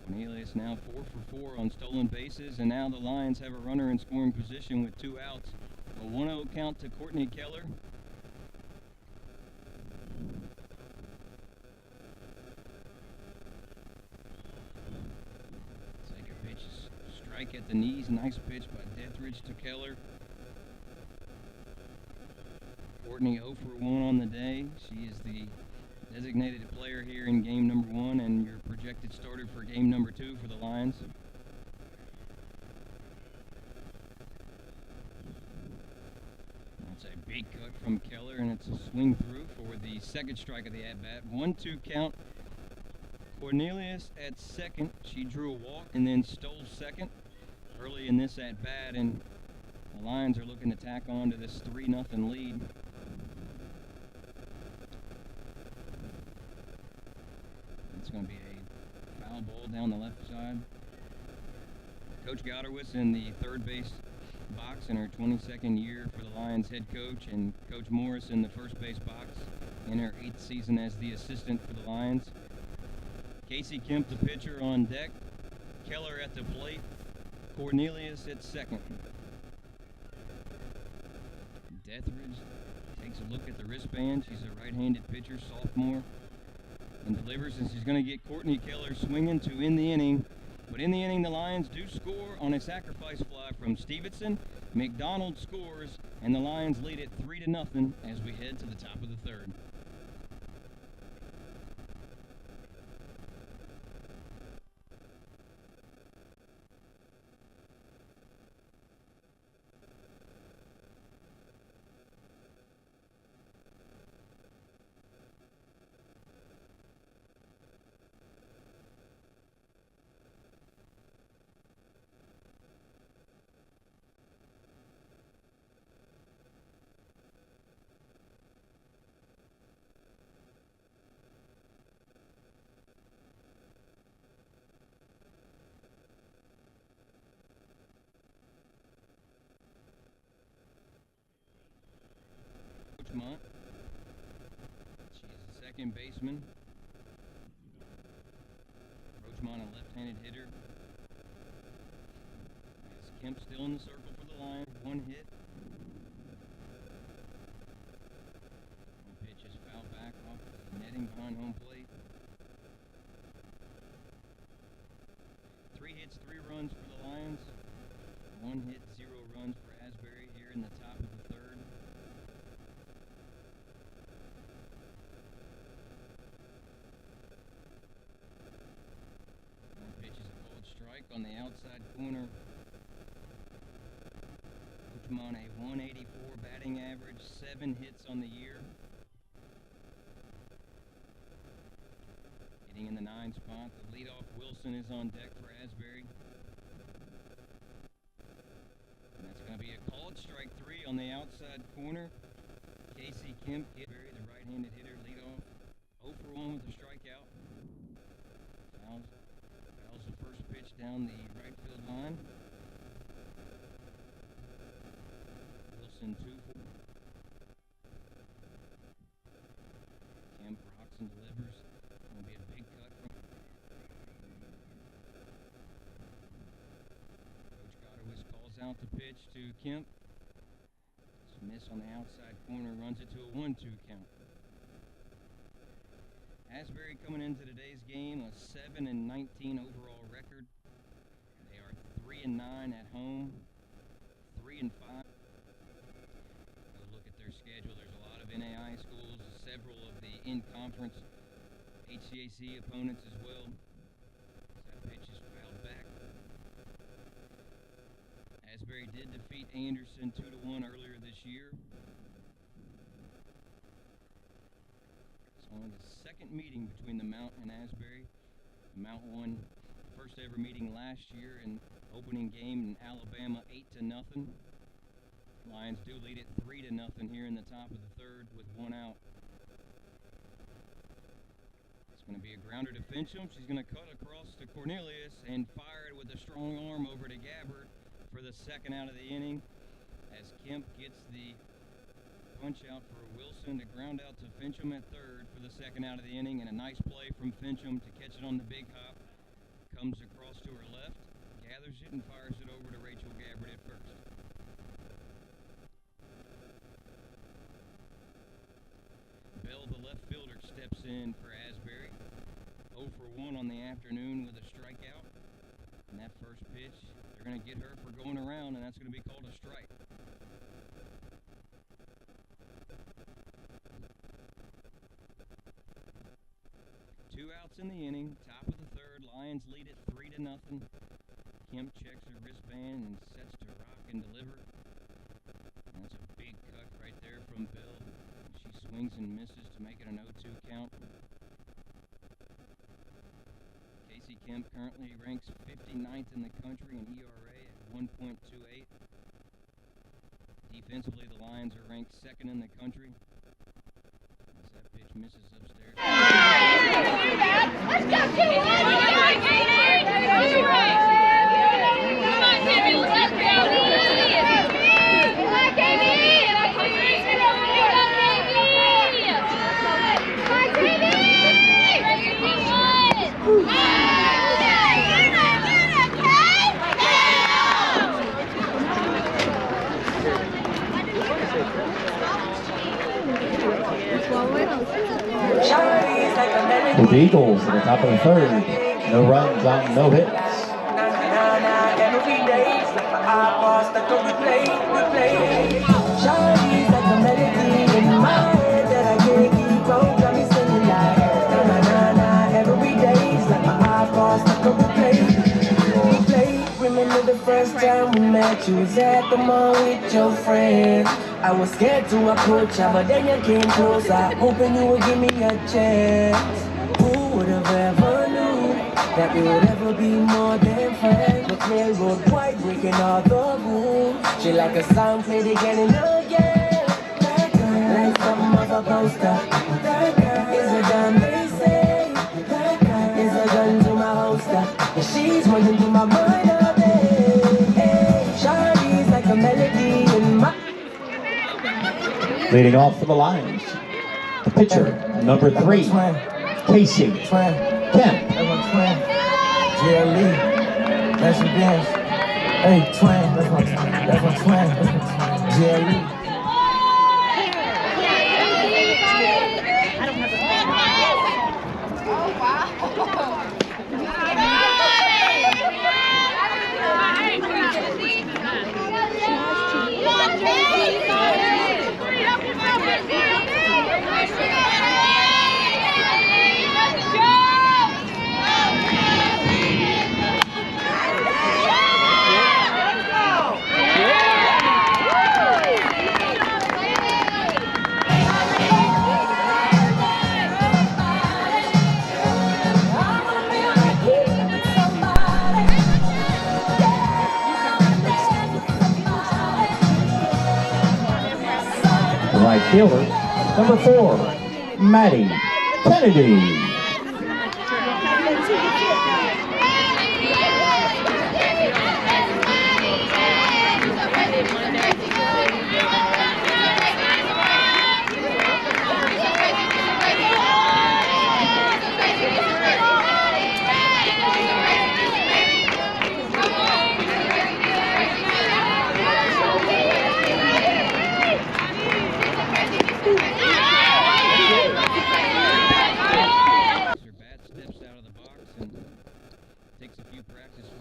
Speaker 2: Cornelius now 4 for 4 on stolen bases, and now the Lions have a runner in scoring position with 2 outs. A 1-0 count to Courtney Keller. Take a pitch, strike at the knees. Nice pitch by Deathridge to Keller. Courtney 0 for 1 on the day. She is the designated player here in game number 1 and your projected starter for game number 2 for the Lions. That's a big cut from Keller, and it's a swing through for the 2nd strike of the at-bat. 1-2 count. Cornelius at second. She drew a walk and then stole second early in this at-bat, and the Lions are looking to tack on to this 3-0 lead. It's going to be a foul ball down the left side. Coach Gotterwitz in the 3rd base box in her 22nd year for the Lions head coach, and Coach Morris in the 1st base box in her 8th season as the assistant for the Lions. Casey Kemp, the pitcher, on deck. Keller at the plate. Cornelius at second. Deathridge takes a look at the wristband. She's a right-handed pitcher, sophomore, and delivers, and she's going to get Courtney Keller swinging to end the inning. But in the inning, the Lions do score on a sacrifice fly from Stevenson. McDonald scores, and the Lions lead it 3-0 as we head to the top of the 3rd. She is a second baseman. Roachmont, a left-handed hitter. As Kemp still in the circle for the Lions. 1 hit. One pitch is fouled back off the netting behind home plate. 3 hits, 3 runs for the Lions. 1 hit, 0 runs for Asbury here in the top of the 3rd. Pitch is a corner. Put him on a 184 batting average, 7 hits on the year. Hitting in the 9 spot. The leadoff Wilson is on deck for Asbury. And that's going to be a called strike 3 on the outside corner. Casey Kemp, Asbury, the right-handed hitter, leadoff. 0 for 1 with a strikeout. Fouls the first pitch down the right field line. Wilson 2 for. Kemp rocks and delivers. Going to be a big cut from. Coach Goddard calls out the pitch to Kemp. It's a miss on the outside corner, runs it to a 1-2 count. Asbury coming into today's game a 7-19 overall record. They are 3-9 at home, 3-5. Go look at their schedule. There's a lot of NAI schools, several of the in-conference HCAC opponents as well. That pitch is fouled back. Asbury did defeat Anderson 2-1 earlier this year. It's only the second meeting between the Mount and Asbury. The Mount won the first ever meeting last year in opening game in Alabama 8-0. Lions do lead it 3-0 here in the top of the third with 1 out. It's going to be a grounder to Fincham. She's going to cut across to Cornelius and fire it with a strong arm over to Gabbard for the second out of the inning, as Kemp gets the punch out for Wilson to ground out to Fincham at third for the second out of the inning, and a nice play from Fincham to catch it on the big hop. Comes across to her left, gathers it and fires it over to Rachel Gabbard at first. Bell, the left fielder, steps in for Asbury. 0 for 1 on the afternoon with a strikeout. And that first pitch, they're going to get her for going around, and that's going to be called a strike. Two outs in the inning, top of the third. Lions lead it 3-0. Kemp checks her wristband and sets to rock and deliver. And that's a big cut right there from Bill. She swings and misses to make it an 0-2 count. Casey Kemp currently ranks 59th in the country in ERA at 1.28. Defensively, the Lions are ranked 2nd in the country. As that pitch misses upstairs.
Speaker 3: Let's go, 2-1!
Speaker 4: With the Eagles at the top of the third, no runs on no hits.
Speaker 5: Every day, Shawty's like a melody in my head that I can't keep on. Got me singing like na na na na. Every day's like my iPod stuck on replay. Remember the first time we met? You was at the mall with your friends. I was scared to approach you, but then you came closer, hoping you would give me a chance. Who would have ever knew that we would ever be more than friends? But railroad white breaking all the rules. She like a song played again and again. Like something off a poster. Is a gun, they say. Is a gun to my holster. And she's running through my mind all day. Hey, Shawty's like a melody in my.
Speaker 4: Leading off for the Lions, the pitcher, number 3, Casey Kemp.
Speaker 5: Yeah, Lee, that's your dance. Hey, twin, that's my twin. Yeah, Lee.
Speaker 4: Fielder, number 4, Maddie Kennedy.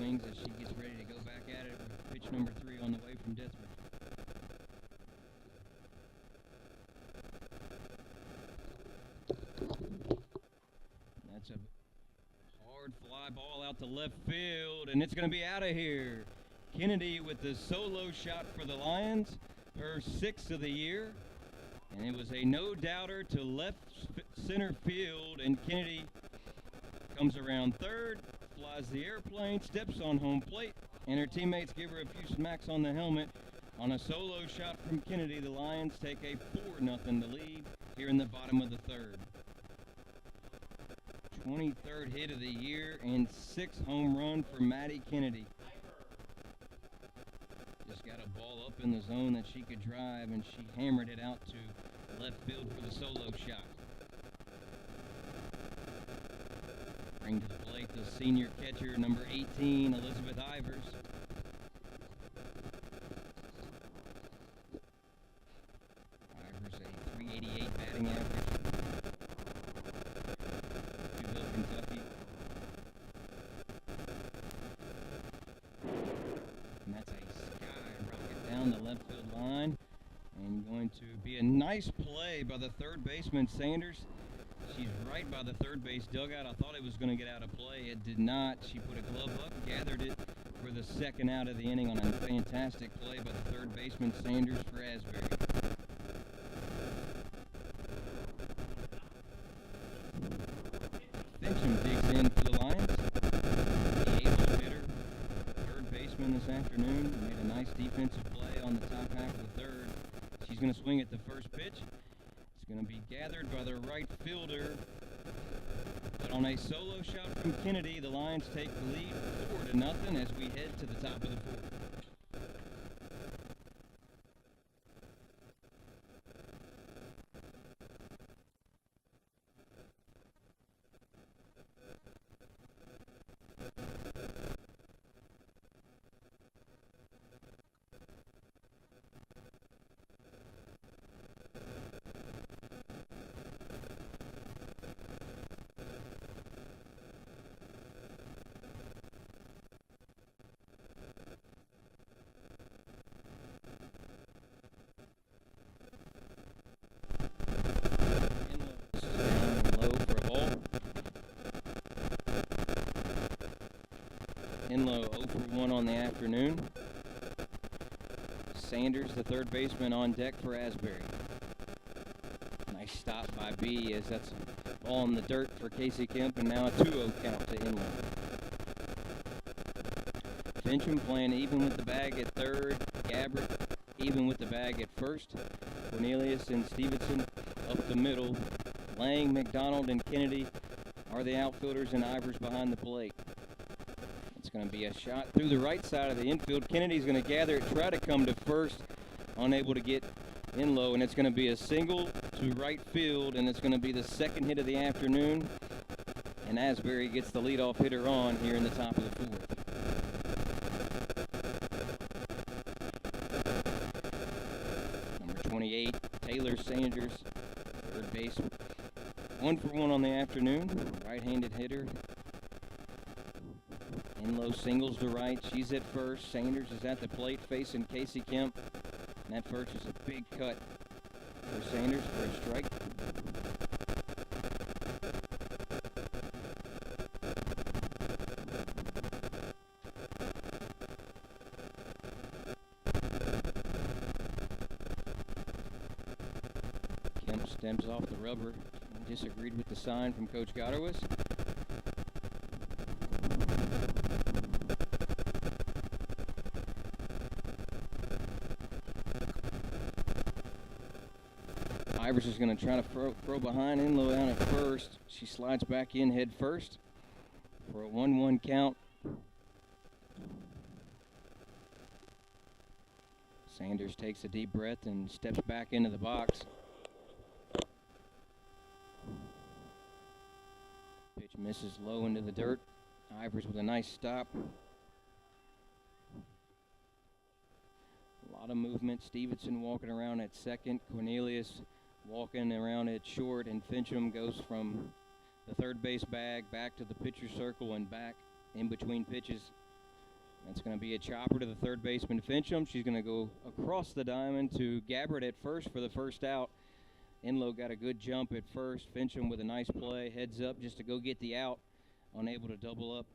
Speaker 2: As she gets ready to go back at it with pitch number 3 on the way from Desmond. That's a hard fly ball out to left field, and it's going to be out of here. Kennedy with the solo shot for the Lions, her 6th of the year, and it was a no-doubter to left center field, and Kennedy comes around third, flies the airplane, steps on home plate, and her teammates give her a few smacks on the helmet. On a solo shot from Kennedy, the Lions take a 4-0 lead here in the bottom of the third. 23rd hit of the year and 6th home run for Maddie Kennedy. Just got a ball up in the zone that she could drive, and she hammered it out to left field for the solo shot. Bring to the plate the senior catcher, number 18, Elizabeth Ivers. Ivers a .388 batting average. Newville, Kentucky. And that's a skyrocket down the left field line. And going to be a nice play by the third baseman, Sanders. She's right by the third base dugout. I thought it was going to get out of play. It did not. She put a glove up, gathered it for the second out of the inning on a fantastic play by the third baseman, Sanders, for Asbury. Fincham digs in for the Lions. The able hitter, third baseman this afternoon, made a nice defensive play on the top half of the third. She's going to swing at the first pitch. Going to be gathered by the right fielder, but on a solo shot from Kennedy, the Lions take the lead 4-0 as we head to the top of the fourth. Inlow 0 for 1 on the afternoon. Sanders, the third baseman, on deck for Asbury. Nice stop by B as that's ball in the dirt for Casey Kemp, and now a 2-0 count to Inlow. Fincham playing even with the bag at third. Gabbert even with the bag at first. Cornelius and Stevenson up the middle. Lang, McDonald, and Kennedy are the outfielders, and Ivers behind the plate. It's going to be a shot through the right side of the infield. Kennedy's going to gather it, try to come to first, unable to get Inlow, and it's going to be a single to right field, and it's going to be the second hit of the afternoon, and Asbury gets the leadoff hitter on here in the top of the fourth. Number 28, Taylor Sanders, third base, 1 for 1 on the afternoon, right-handed hitter. Inlow singles to right. She's at first. Sanders is at the plate facing Casey Kemp. And that first is a big cut for Sanders for a strike. Kemp stems off the rubber and disagreed with the sign from Coach Gotterwas. Ivers is going to try to throw behind Inlow out at first. She slides back in head first for a 1-1 count. Sanders takes a deep breath and steps back into the box. Pitch misses low into the dirt. Ivers with a nice stop. A lot of movement. Stevenson walking around at second. Cornelius walking around at short. And Fincham goes from the third base bag back to the pitcher circle and back in between pitches. That's going to be a chopper to the third baseman Fincham. She's going to go across the diamond to Gabbard at first for the first out. Inlow got a good jump at first. Fincham with a nice play. Heads up just to go get the out. Unable to double up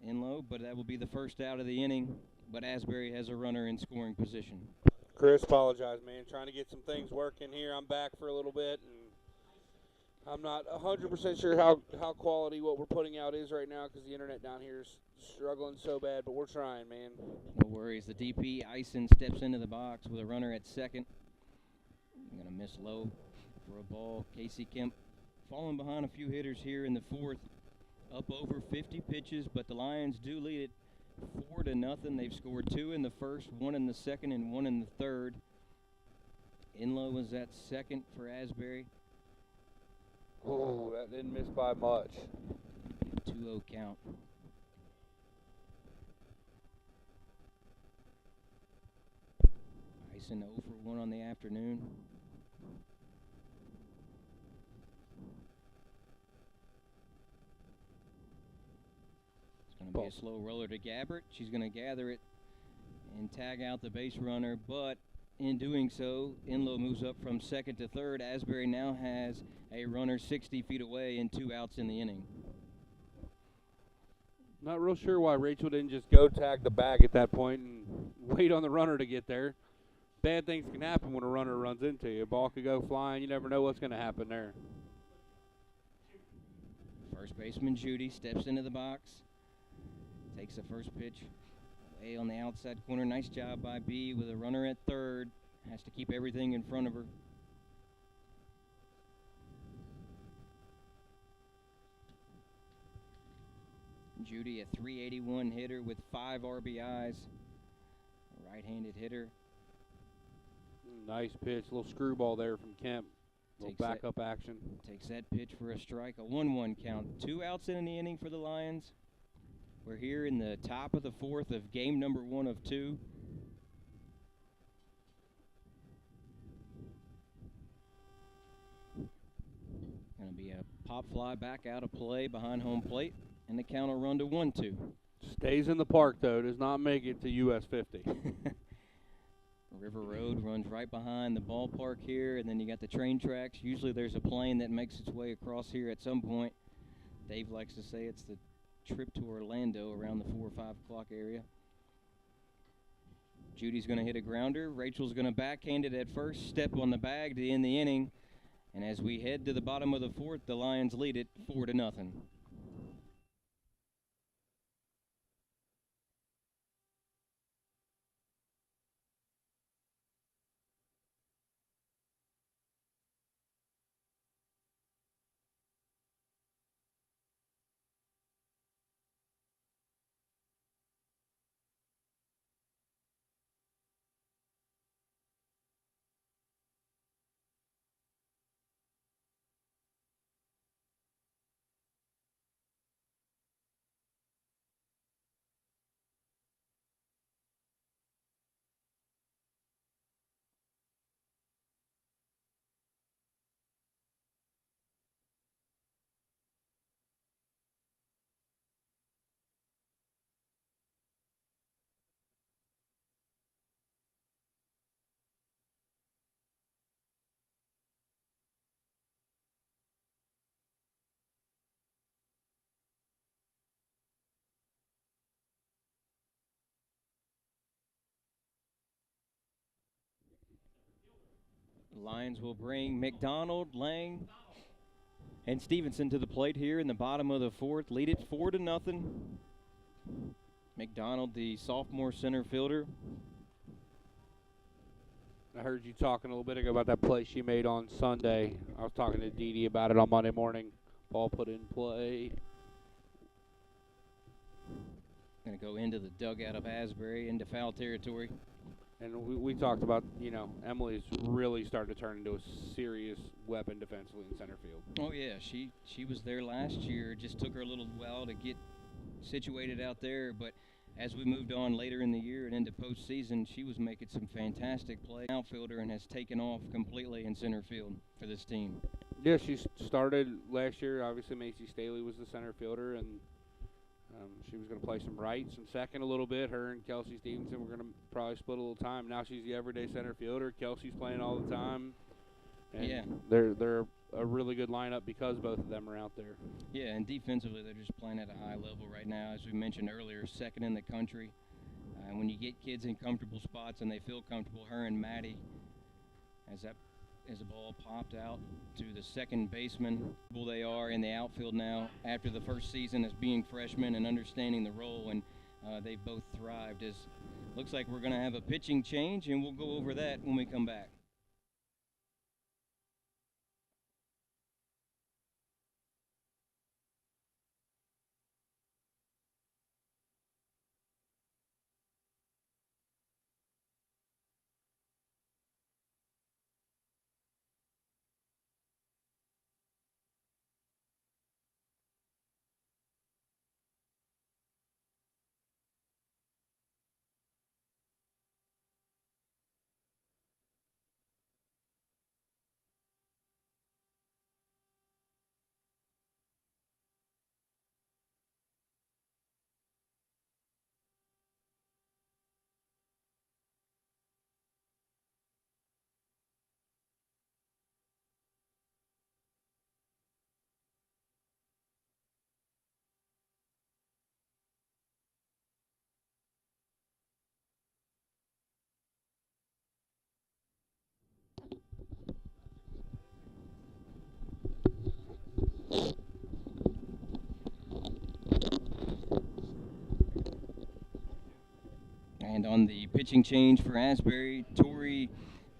Speaker 2: Inlow, but that will be the first out of the inning. But Asbury has a runner in scoring position.
Speaker 1: Chris, apologize, man. Trying to get some things working here. I'm back for a little bit, and I'm not 100% sure how quality what we're putting out is right now because the internet down here is struggling so bad, but we're trying, man.
Speaker 2: No worries. The DP, Ison, steps into the box with a runner at second. Going to miss low for a ball. Casey Kemp falling behind a few hitters here in the fourth. Up over 50 pitches, but the Lions do lead it 4-0. They've scored 2 in the first, 1 in the second, and 1 in the third. Inlow was at second for Asbury.
Speaker 1: Oh, that didn't miss by much.
Speaker 2: 2-0 count. Ison 0 for 1 on the afternoon. It's going to be a slow roller to Gabbert. She's going to gather it and tag out the base runner, but in doing so, Inlow moves up from second to third. Asbury now has a runner 60 feet away and 2 outs in the inning.
Speaker 1: Not real sure why Rachel didn't just go tag the bag at that point and wait on the runner to get there. Bad things can happen when a runner runs into you. Ball could go flying. You never know what's going to happen there.
Speaker 2: First baseman Judy steps into the box. Takes the first pitch away on the outside corner. Nice job by B with a runner at third. Has to keep everything in front of her. Judy, a .381 hitter with 5 RBIs. A right-handed hitter.
Speaker 1: Nice pitch. Little screwball there from Kemp. Little backup action.
Speaker 2: Takes that pitch for a strike. A 1-1 count. 2 outs in the inning for the Lions. We're here in the top of the fourth of game number 1 of 2. Going to be a pop fly back out of play behind home plate, and the count will run to 1-2.
Speaker 1: Stays in the park, though. Does not make it to US 50.
Speaker 2: River Road runs right behind the ballpark here, and then you got the train tracks. Usually there's a plane that makes its way across here at some point. Dave likes to say it's the trip to Orlando around the 4 or 5 o'clock area. Judy's going to hit a grounder. Rachel's going to backhand it at first, step on the bag to end the inning. And as we head to the bottom of the fourth, the Lions lead it 4-0. The Lions will bring McDonald, Lang, and Stevenson to the plate here in the bottom of the fourth. Lead it 4-0. McDonald, the sophomore center fielder.
Speaker 1: I heard you talking a little bit ago about that play she made on Sunday. I was talking to Dee Dee about it on Monday morning. Ball put in play.
Speaker 2: Going to go into the dugout of Asbury, into foul territory.
Speaker 1: And we talked about, Emily's really starting to turn into a serious weapon defensively in center field.
Speaker 2: Oh, yeah. She was there last year. It just took her a little while to get situated out there. But as we moved on later in the year and into postseason, she was making some fantastic play. Outfielder and has taken off completely in center field for this team.
Speaker 1: Yeah, she started last year. Obviously, Macy Staley was the center fielder, and she was going to play some right, some second a little bit. Her and Kelsey Stevenson were going to probably split a little time. Now she's the everyday center fielder. Kelsey's playing all the time. And
Speaker 2: yeah.
Speaker 1: They're a really good lineup because both of them are out there.
Speaker 2: Yeah, and defensively they're just playing at a high level right now. As we mentioned earlier, second in the country. And when you get kids in comfortable spots and they feel comfortable, her and Maddie, as the ball popped out to the second baseman, they are in the outfield now after the first season as being freshmen and understanding the role, and they've both thrived. As looks like we're going to have a pitching change, and we'll go over that when we come back. And on the pitching change for Asbury, Tori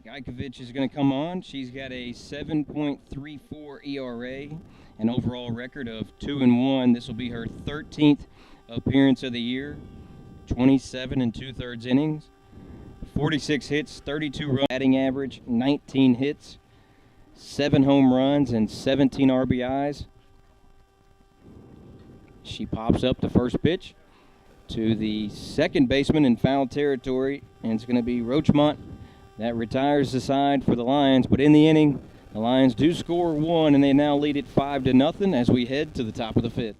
Speaker 2: Gajkovic is going to come on. She's got a 7.34 ERA, an overall record of 2-1. This will be her 13th appearance of the year, 27 2/3 innings, 46 hits, 32 run batting average, 19 hits, 7 home runs, and 17 RBIs. She pops up the first pitch to the second baseman in foul territory, and it's going to be Roachmont that retires the side for the Lions. But in the inning, the Lions do score 1, and they now lead it 5-0 as we head to the top of the 5th.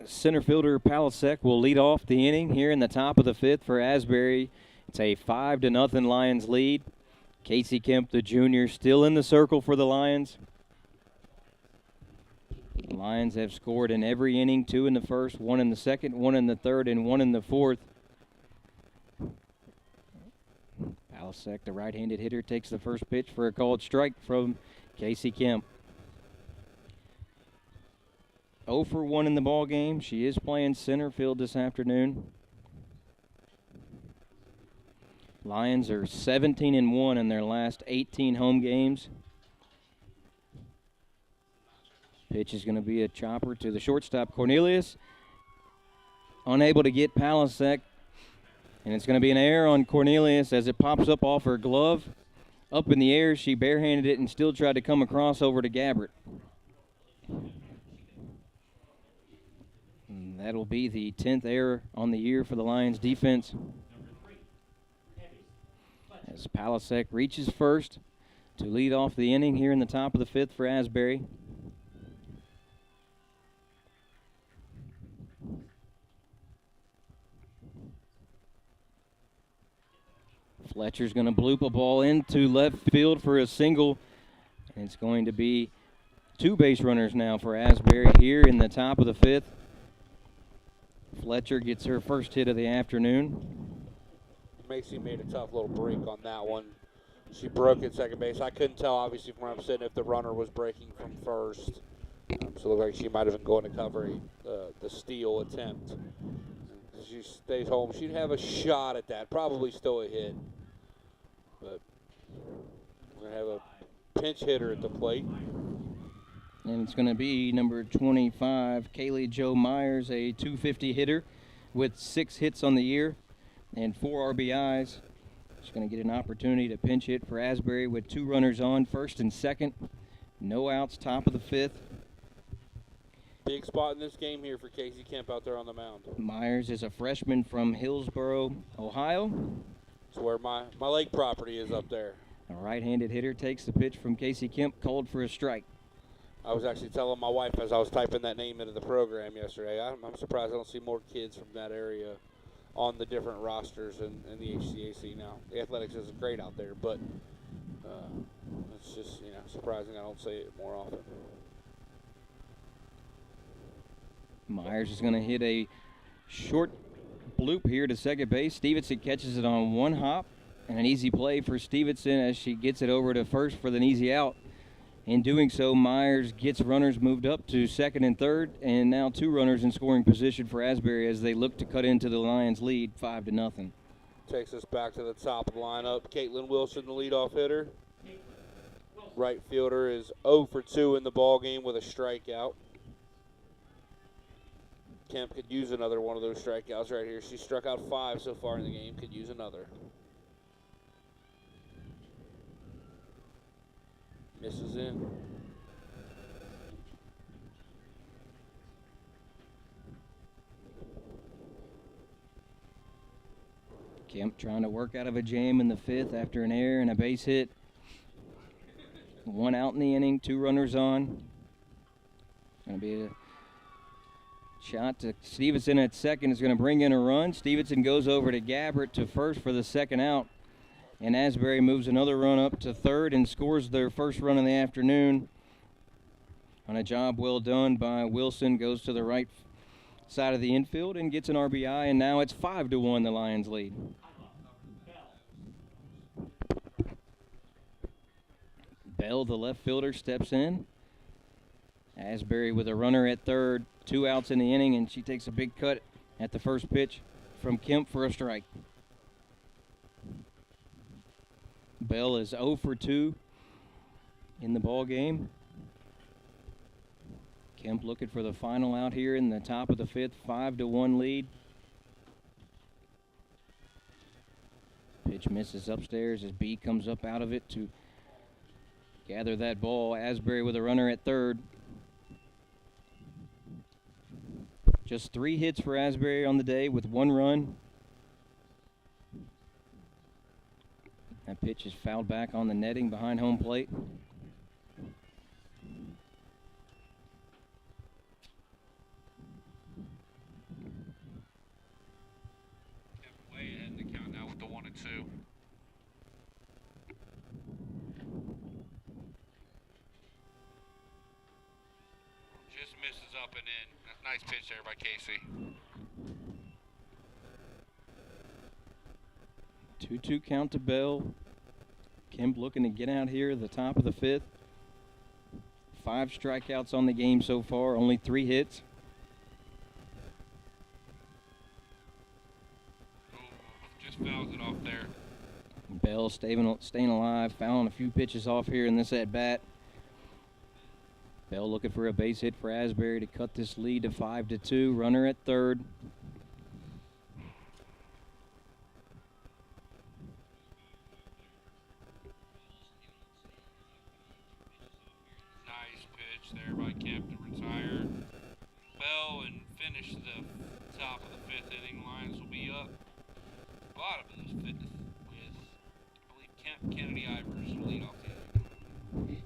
Speaker 2: Center fielder Palasek will lead off the inning here in the top of the 5th for Asbury. It's a 5-0 Lions lead. Casey Kemp, the junior, still in the circle for the Lions. The Lions have scored in every inning, 2 in the first, 1 in the second, 1 in the third, and 1 in the fourth. Palasek, the right-handed hitter, takes the first pitch for a called strike from Casey Kemp. 0 for 1 in the ball game. She is playing center field this afternoon. Lions are 17-1 in their last 18 home games. Pitch is going to be a chopper to the shortstop, Cornelius. Unable to get Palasek. And it's going to be an error on Cornelius as it pops up off her glove. Up in the air, she barehanded it and still tried to come across over to Gabbert. That'll be the 10th error on the year for the Lions defense. As Palasek reaches first to lead off the inning here in the top of the 5th for Asbury. Fletcher's going to bloop a ball into left field for a single. And it's going to be 2 base runners now for Asbury here in the top of the 5th. Fletcher gets her first hit of the afternoon.
Speaker 1: Macy made a tough little break on that one. She broke at second base. I couldn't tell, obviously, from where I'm sitting if the runner was breaking from first. So it looked like she might have been going to cover the steal attempt. If she stays home, she'd have a shot at that. Probably still a hit. But we're going to have a pinch hitter at the plate.
Speaker 2: And it's going to be number 25, Kaylee Jo Myers, a .250 hitter with 6 hits on the year and 4 RBIs. She's going to get an opportunity to pinch hit for Asbury with 2 runners on, first and second. No outs, top of the 5th.
Speaker 1: Big spot in this game here for Casey Kemp out there on the mound.
Speaker 2: Myers is a freshman from Hillsboro, Ohio.
Speaker 1: It's where my lake property is up there.
Speaker 2: A right-handed hitter takes the pitch from Casey Kemp, called for a strike.
Speaker 1: I was actually telling my wife as I was typing that name into the program yesterday, I'm surprised I don't see more kids from that area on the different rosters in the HCAC now. The athletics is great out there, but it's just, surprising I don't see it more often.
Speaker 2: Myers is going to hit a short bloop here to second base. Stevenson catches it on 1 hop, and an easy play for Stevenson as she gets it over to first for an easy out. In doing so, Myers gets runners moved up to second and third, and now 2 runners in scoring position for Asbury as they look to cut into the Lions' lead 5-0.
Speaker 1: Takes us back to the top of the lineup. Caitlin Wilson, the leadoff hitter. Right fielder is 0 for 2 in the ball game with a strikeout. Kemp could use another one of those strikeouts right here. She struck out 5 so far in the game. Could use another. Misses in.
Speaker 2: Kemp trying to work out of a jam in the 5th after an error and a base hit. 1 out in the inning, 2 runners on. Going to be a shot to Stevenson at second. Is going to bring in a run. Stevenson goes over to Gabbert to first for the second out. And Asbury moves another run up to third and scores their first run of the afternoon. On a job well done by Wilson, goes to the right side of the infield and gets an RBI, and now it's 5-1 the Lions lead. Bell, the left fielder, steps in. Asbury with a runner at third, 2 outs in the inning, and she takes a big cut at the first pitch from Kemp for a strike. Bell is 0 for 2 in the ball game. Kemp looking for the final out here in the top of the 5th, 5-1 lead. Pitch misses upstairs as B comes up out of it to gather that ball. Asbury with a runner at third. Just 3 hits for Asbury on the day with 1 run. That pitch is fouled back on the netting behind home plate.
Speaker 1: Way ahead in the count now with the 1-2. Just misses up and in. Nice pitch there by Casey.
Speaker 2: 2-2 count to Bell. Kemp looking to get out here at the top of the 5th. 5 strikeouts on the game so far, only 3 hits.
Speaker 1: Just fouls it off there.
Speaker 2: Bell staying alive, fouling a few pitches off here in this at-bat. Bell looking for a base hit for Asbury to cut this lead to 5-2. Runner at third.
Speaker 1: Nice pitch there by Kemp to retire Bell and finish the Kennedy Ivers will lead off the inning.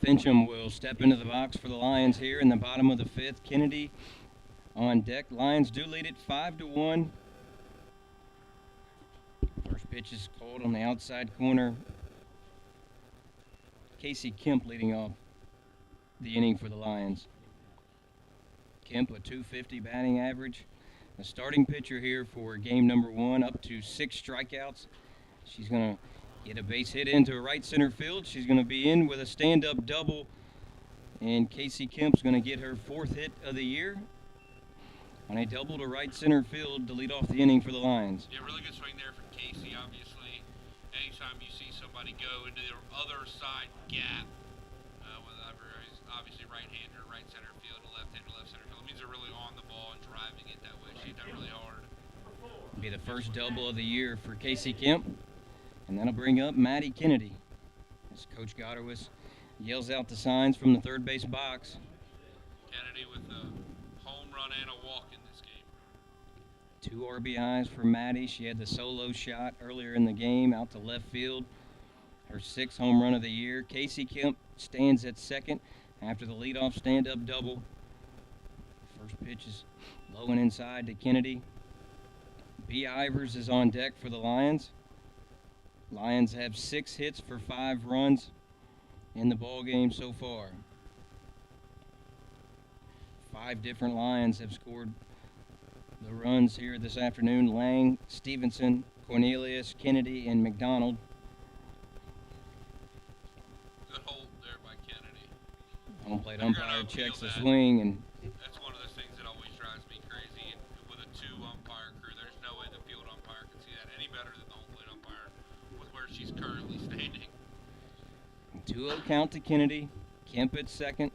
Speaker 2: Fincham will step into the box for the Lions here in the bottom of the fifth. Kennedy on deck. Lions do lead it 5-1. First pitch is called on the outside corner. Casey Kemp leading off the inning for the Lions. Kemp a .250 batting average. The starting pitcher here for game number 1, up to 6 strikeouts. She's going to get a base hit into right center field. She's going to be in with a stand-up double. And Casey Kemp's going to get her 4th hit of the year on a double to right center field to lead off the inning for the Lions.
Speaker 1: Yeah, really good swing there for Casey, obviously. Anytime you see somebody go into the other side gap, obviously right-hander, right center field, left-hander, left center field, it means they're really on the ball and driving it that way. She hit that really hard.
Speaker 2: Be the first double of the year for Casey Kemp. And that'll bring up Maddie Kennedy as Coach Gotterwis yells out the signs from the third base box.
Speaker 1: Kennedy with a home run and a walk in this game.
Speaker 2: 2 RBIs for Maddie. She had the solo shot earlier in the game out to left field. Her 6th home run of the year. Casey Kemp stands at second after the leadoff stand-up double. First pitch is low and inside to Kennedy. B. Ivers is on deck for the Lions. Lions have 6 hits for 5 runs in the ball game so far. 5 different Lions have scored the runs here this afternoon. Lang, Stevenson, Cornelius, Kennedy, and McDonald.
Speaker 1: Good hold there by Kennedy.
Speaker 2: Home plate umpire checks the swing, and
Speaker 1: that's one of those things that always drives me crazy. And with a 2-umpire crew, there's no way the field umpire can see that any better than the home plate umpire with where she's currently standing.
Speaker 2: 2-0 count to Kennedy. Kemp at second.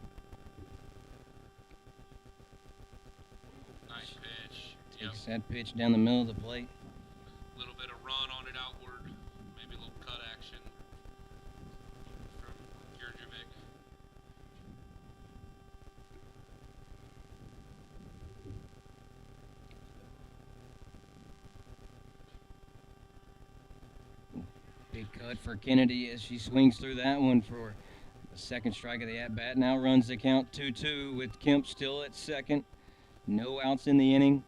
Speaker 1: Nice pitch.
Speaker 2: Takes that pitch down the middle of the plate.
Speaker 1: A little bit of run on it outward. Maybe a little cut action from Jurjevic. Big cut for Kennedy as she swings through that one for the second strike of the at-bat. Now runs the count 2-2 with Kemp still at second. No outs in the inning.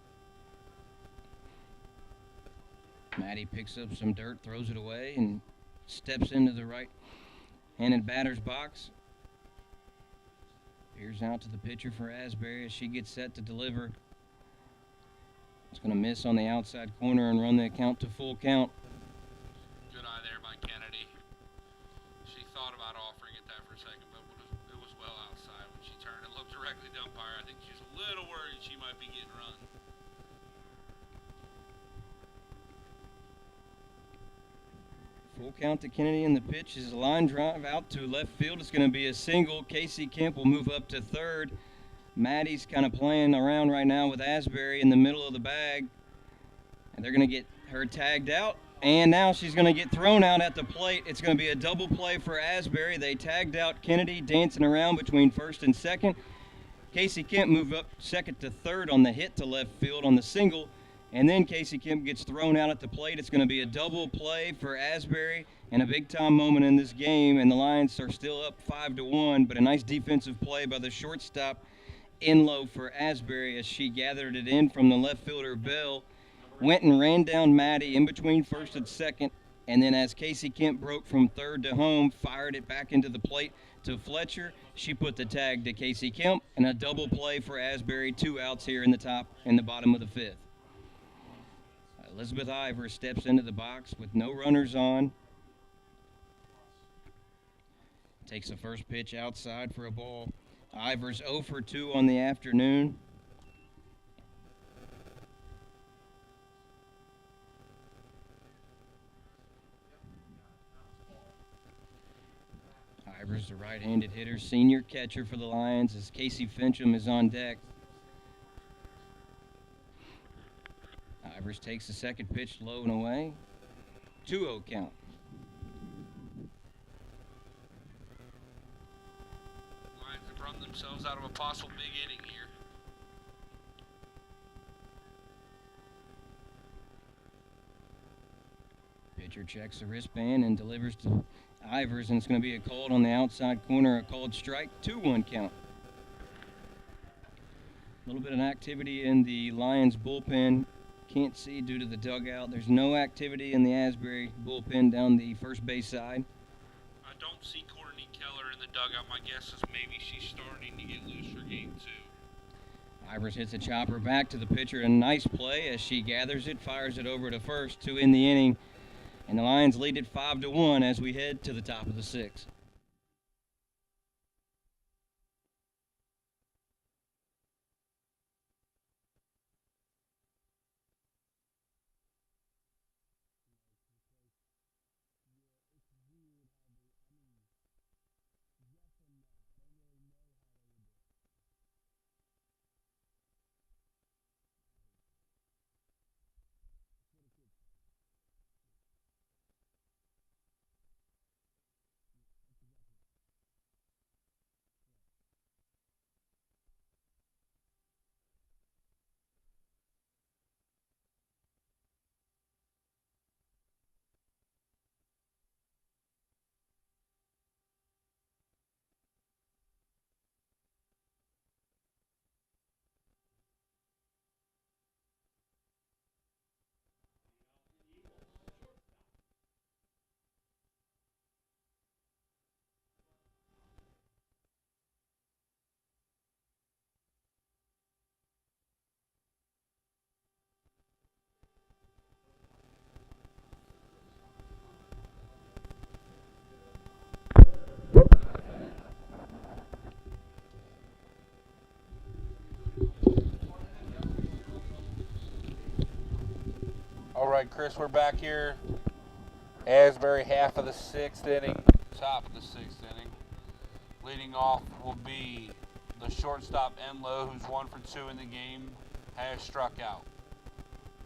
Speaker 1: Maddie picks up some dirt, throws it away, and steps into the right-handed batter's box. Peers out to the pitcher for Asbury as she gets set to deliver. It's going to miss on the outside corner and run the count to full count. Good eye there by Kennedy. She thought about offering it that for a second, but it was well outside when she turned and looked directly to the umpire. I think she's a little worried she might be getting run.
Speaker 2: Full count to Kennedy, and the pitch is a line drive out to left field. It's going to be a single. Casey Kemp will move up to third. Maddie's kind of playing around right now with Asbury in the middle of the bag, and they're going to get her tagged out. And now she's going to get thrown out at the plate. It's going to be a double play for Asbury. They tagged out Kennedy dancing around between first and second. Casey Kemp moved up second to third on the hit to left field on the single, and then Casey Kemp gets thrown out at the plate. It's going to be a double play for Asbury and a big-time moment in this game, and the Lions are still up 5-1, but a nice defensive play by the shortstop in low for Asbury as she gathered it in from the left fielder Bell, went and ran down Maddie in between first and second, and then as Casey Kemp broke from third to home, fired it back into the plate to Fletcher. She put the tag to Casey Kemp, and a double play for Asbury, 2 outs here in the bottom of the 5th. Elizabeth Ivers steps into the box with no runners on. Takes the first pitch outside for a ball. Ivers 0 for 2 on the afternoon. Ivers, the right-handed hitter, senior catcher for the Lions, as Casey Fincham is on deck. Ivers takes the second pitch low and away. 2-0 count.
Speaker 1: Lions have run themselves out of a possible big inning here.
Speaker 2: Pitcher checks the wristband and delivers to Ivers, and it's going to be a called on the outside corner, a called strike, 2-1 count. A little bit of activity in the Lions bullpen. Can't see due to the dugout. There's no activity in the Asbury bullpen down the first base side.
Speaker 1: I don't see Courtney Keller in the dugout. My guess is maybe she's starting to get loose for game 2.
Speaker 2: Ivers hits a chopper back to the pitcher. A nice play as she gathers it, fires it over to first to end the inning. And the Lions lead it 5-1 as we head to the top of the 6th.
Speaker 1: All right, Chris, we're back here. Asbury, half of the 6th inning, top of the 6th inning. Leading off will be the shortstop Enlow, who's 1 for 2 in the game, has struck out.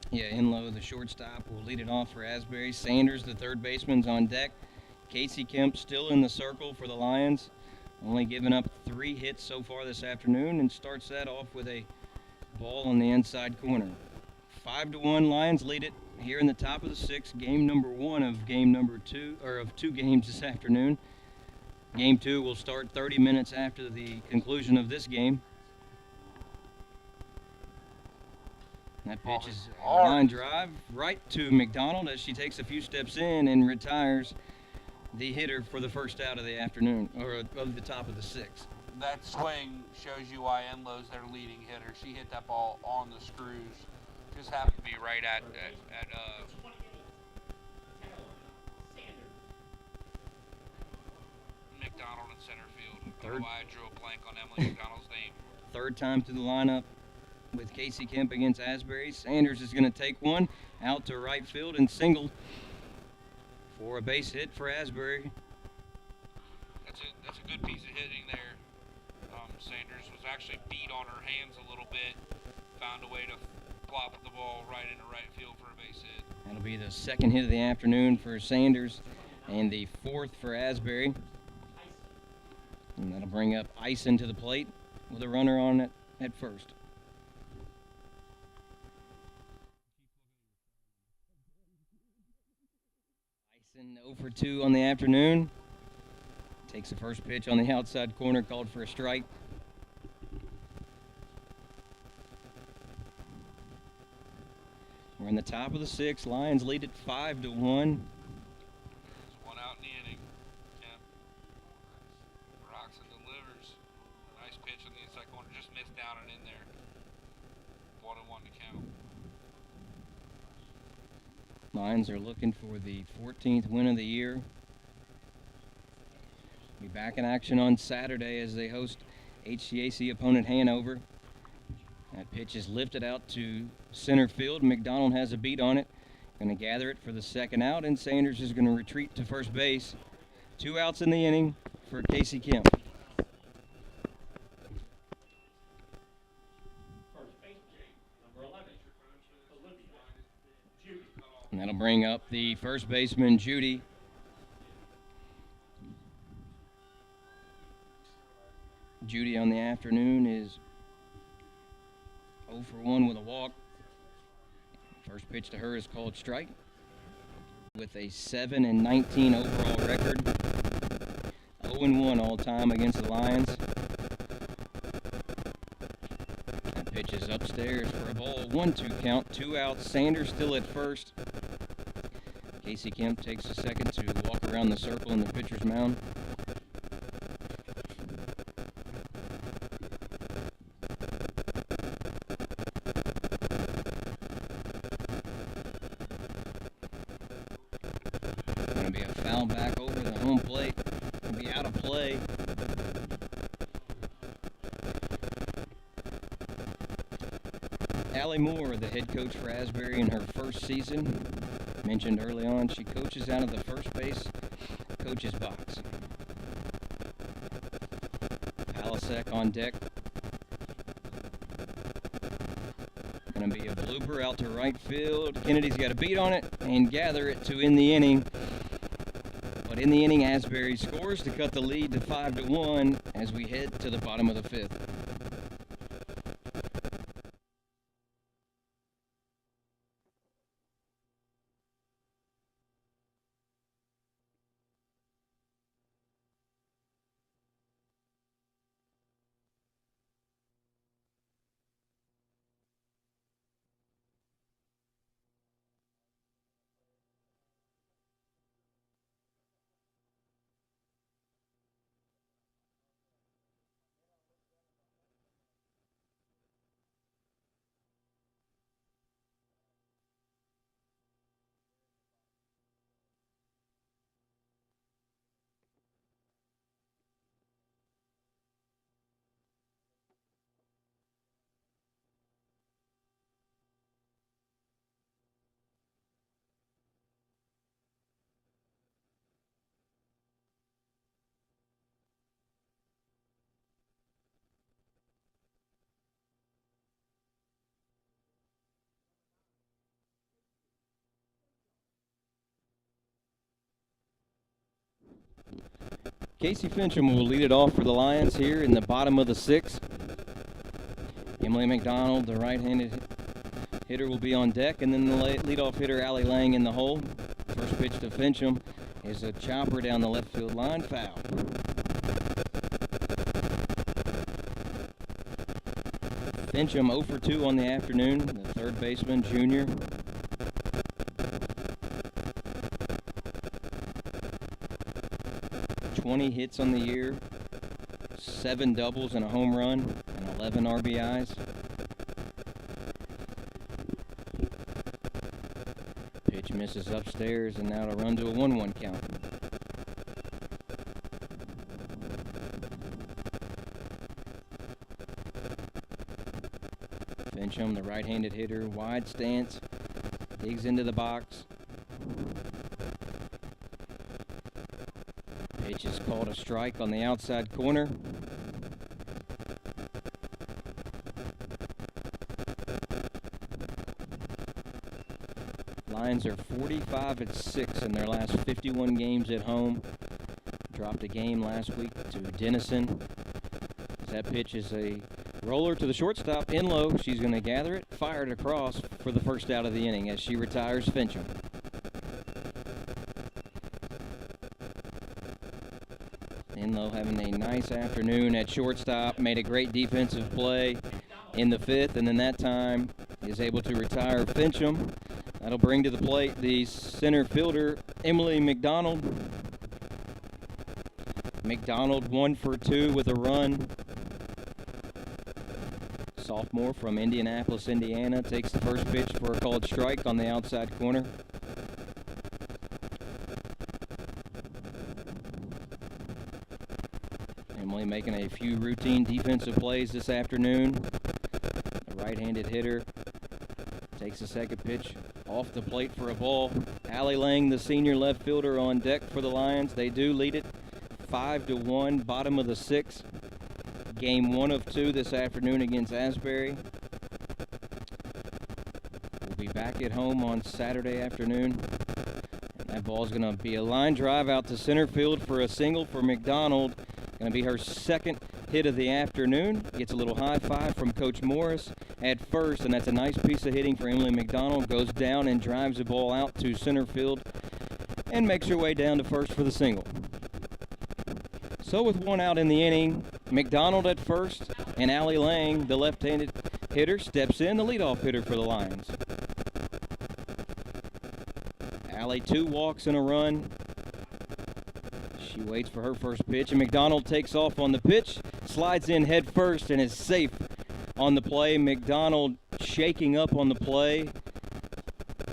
Speaker 2: Yeah, Enlow, the shortstop, will lead it off for Asbury. Sanders, the third baseman's on deck. Casey Kemp still in the circle for the Lions, only giving up 3 hits so far this afternoon, and starts that off with a ball on the inside corner. 5-1, Lions lead it here in the top of the 6th, game number 1 of game number 2, or of 2 games this afternoon. Game 2 will start 30 minutes after the conclusion of this game. That pitch is a line drive right to McDonald as she takes a few steps in and retires the hitter for the first out of the afternoon, or of the top of the 6th.
Speaker 1: That swing shows you why Enlow's their leading hitter. She hit that ball on the screws. Just happened to be right at McDonald in center field. I don't know why I drew a blank on Emily McDonald's name.
Speaker 2: Third time through the lineup with Casey Kemp against Asbury. Sanders is going to take one out to right field and single for a base hit for Asbury.
Speaker 1: That's a good piece of hitting there. Sanders was actually beat on her hands a little bit. Found a way to plop the ball right into right field for a base hit.
Speaker 2: That'll be the second hit of the afternoon for Sanders and the 4th for Asbury. And that'll bring up Ison to the plate. with a runner on it at first. Bison 0 for 2 on the afternoon. Takes the first pitch on the outside corner, called for a strike. We're in the top of the sixth. Lions lead it 5-1.
Speaker 1: There's one out in the inning. Kemp rocks and delivers. Nice pitch on the inside corner. Just missed down and in there. 1-1 to count.
Speaker 2: Lions are looking for the 14th win of the year. Be back in action on Saturday as they host HCAC opponent Hanover. That pitch is lifted out to center field. McDonald has a beat on it. Going to gather it for the second out, and Sanders is going to retreat to first base. 2 outs in the inning for Casey Kemp. And that'll bring up the first baseman, Judy. Judy on the afternoon is 0 for 1 with a walk. First pitch to her is called strike. With a 7-19 overall record. 0-1 all time against the Lions. That pitch is upstairs for a ball. 1-2 count. 2 outs. Sanders still at first. Casey Kemp takes a second to walk around the circle in the pitcher's mound. Going to be a foul back over the home plate. Going to be out of play. Allie Moore, the head coach for Asbury in her first season. Mentioned early on, she coaches out of the first base coach's box. Palasek on deck. Going to be a blooper out to right field. Kennedy's got a beat on it and gather it to end the inning. But in the inning, Asbury scores to cut the lead to 5-1 as we head to the bottom of the fifth. Casey Fincham will lead it off for the Lions here in the bottom of the sixth. Emily McDonald, the right-handed hitter, will be on deck, and then the leadoff hitter, Allie Lang, in the hole. First pitch to Fincham is a chopper down the left field line, foul. Fincham 0 for 2 on the afternoon, the third baseman, junior. Hits on the year, 7 doubles and a home run, and 11 RBIs. Pitch misses upstairs, and now to run to a 1-1 count. Fincham, the right-handed hitter, wide stance, digs into the box. Pitch is called a strike on the outside corner. Lions are 45-6 in their last 51 games at home. Dropped a game last week to Denison. That pitch is a roller to the shortstop, in low. She's going to gather it, fire it across for the first out of the inning as she retires Fincham. Inlow having a nice afternoon at shortstop, made a great defensive play in the fifth, and then that time is able to retire Fincham. That'll bring to the plate the center fielder, Emily McDonald. McDonald 1 for 2 with a run. Sophomore from Indianapolis, Indiana, takes the first pitch for a called strike on the outside corner. Emily making a few routine defensive plays this afternoon. The right-handed hitter takes the second pitch off the plate for a ball. Allie Lang, the senior left fielder, on deck for the Lions. They do lead it 5-1, bottom of the sixth. Game 1 of 2 this afternoon against Asbury. We'll be back at home on Saturday afternoon. And that ball's going to be a line drive out to center field for a single for McDonald. Going to be her second hit of the afternoon. Gets a little high five from Coach Morris at first, and that's a nice piece of hitting for Emily McDonald. Goes down and drives the ball out to center field and makes her way down to first for the single. So with one out in the inning, McDonald at first, and Allie Lang, the left-handed hitter, steps in, the leadoff hitter for the Lions. Allie, 2 walks and a run. She waits for her first pitch, and McDonald takes off on the pitch, slides in head first, and is safe on the play. McDonald shaking up on the play.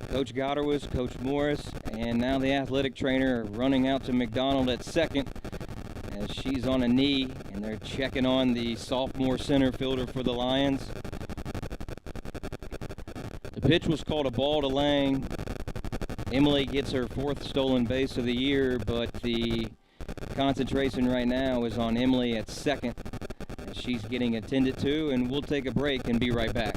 Speaker 2: Coach Gotterwas, Coach Morris, and now the athletic trainer running out to McDonald at second as she's on a knee, and they're checking on the sophomore center fielder for the Lions. The pitch was called a ball to Lang. Emily gets her 4th stolen base of the year, but the concentration right now is on Emily at second as she's getting attended to, and we'll take a break and be right back.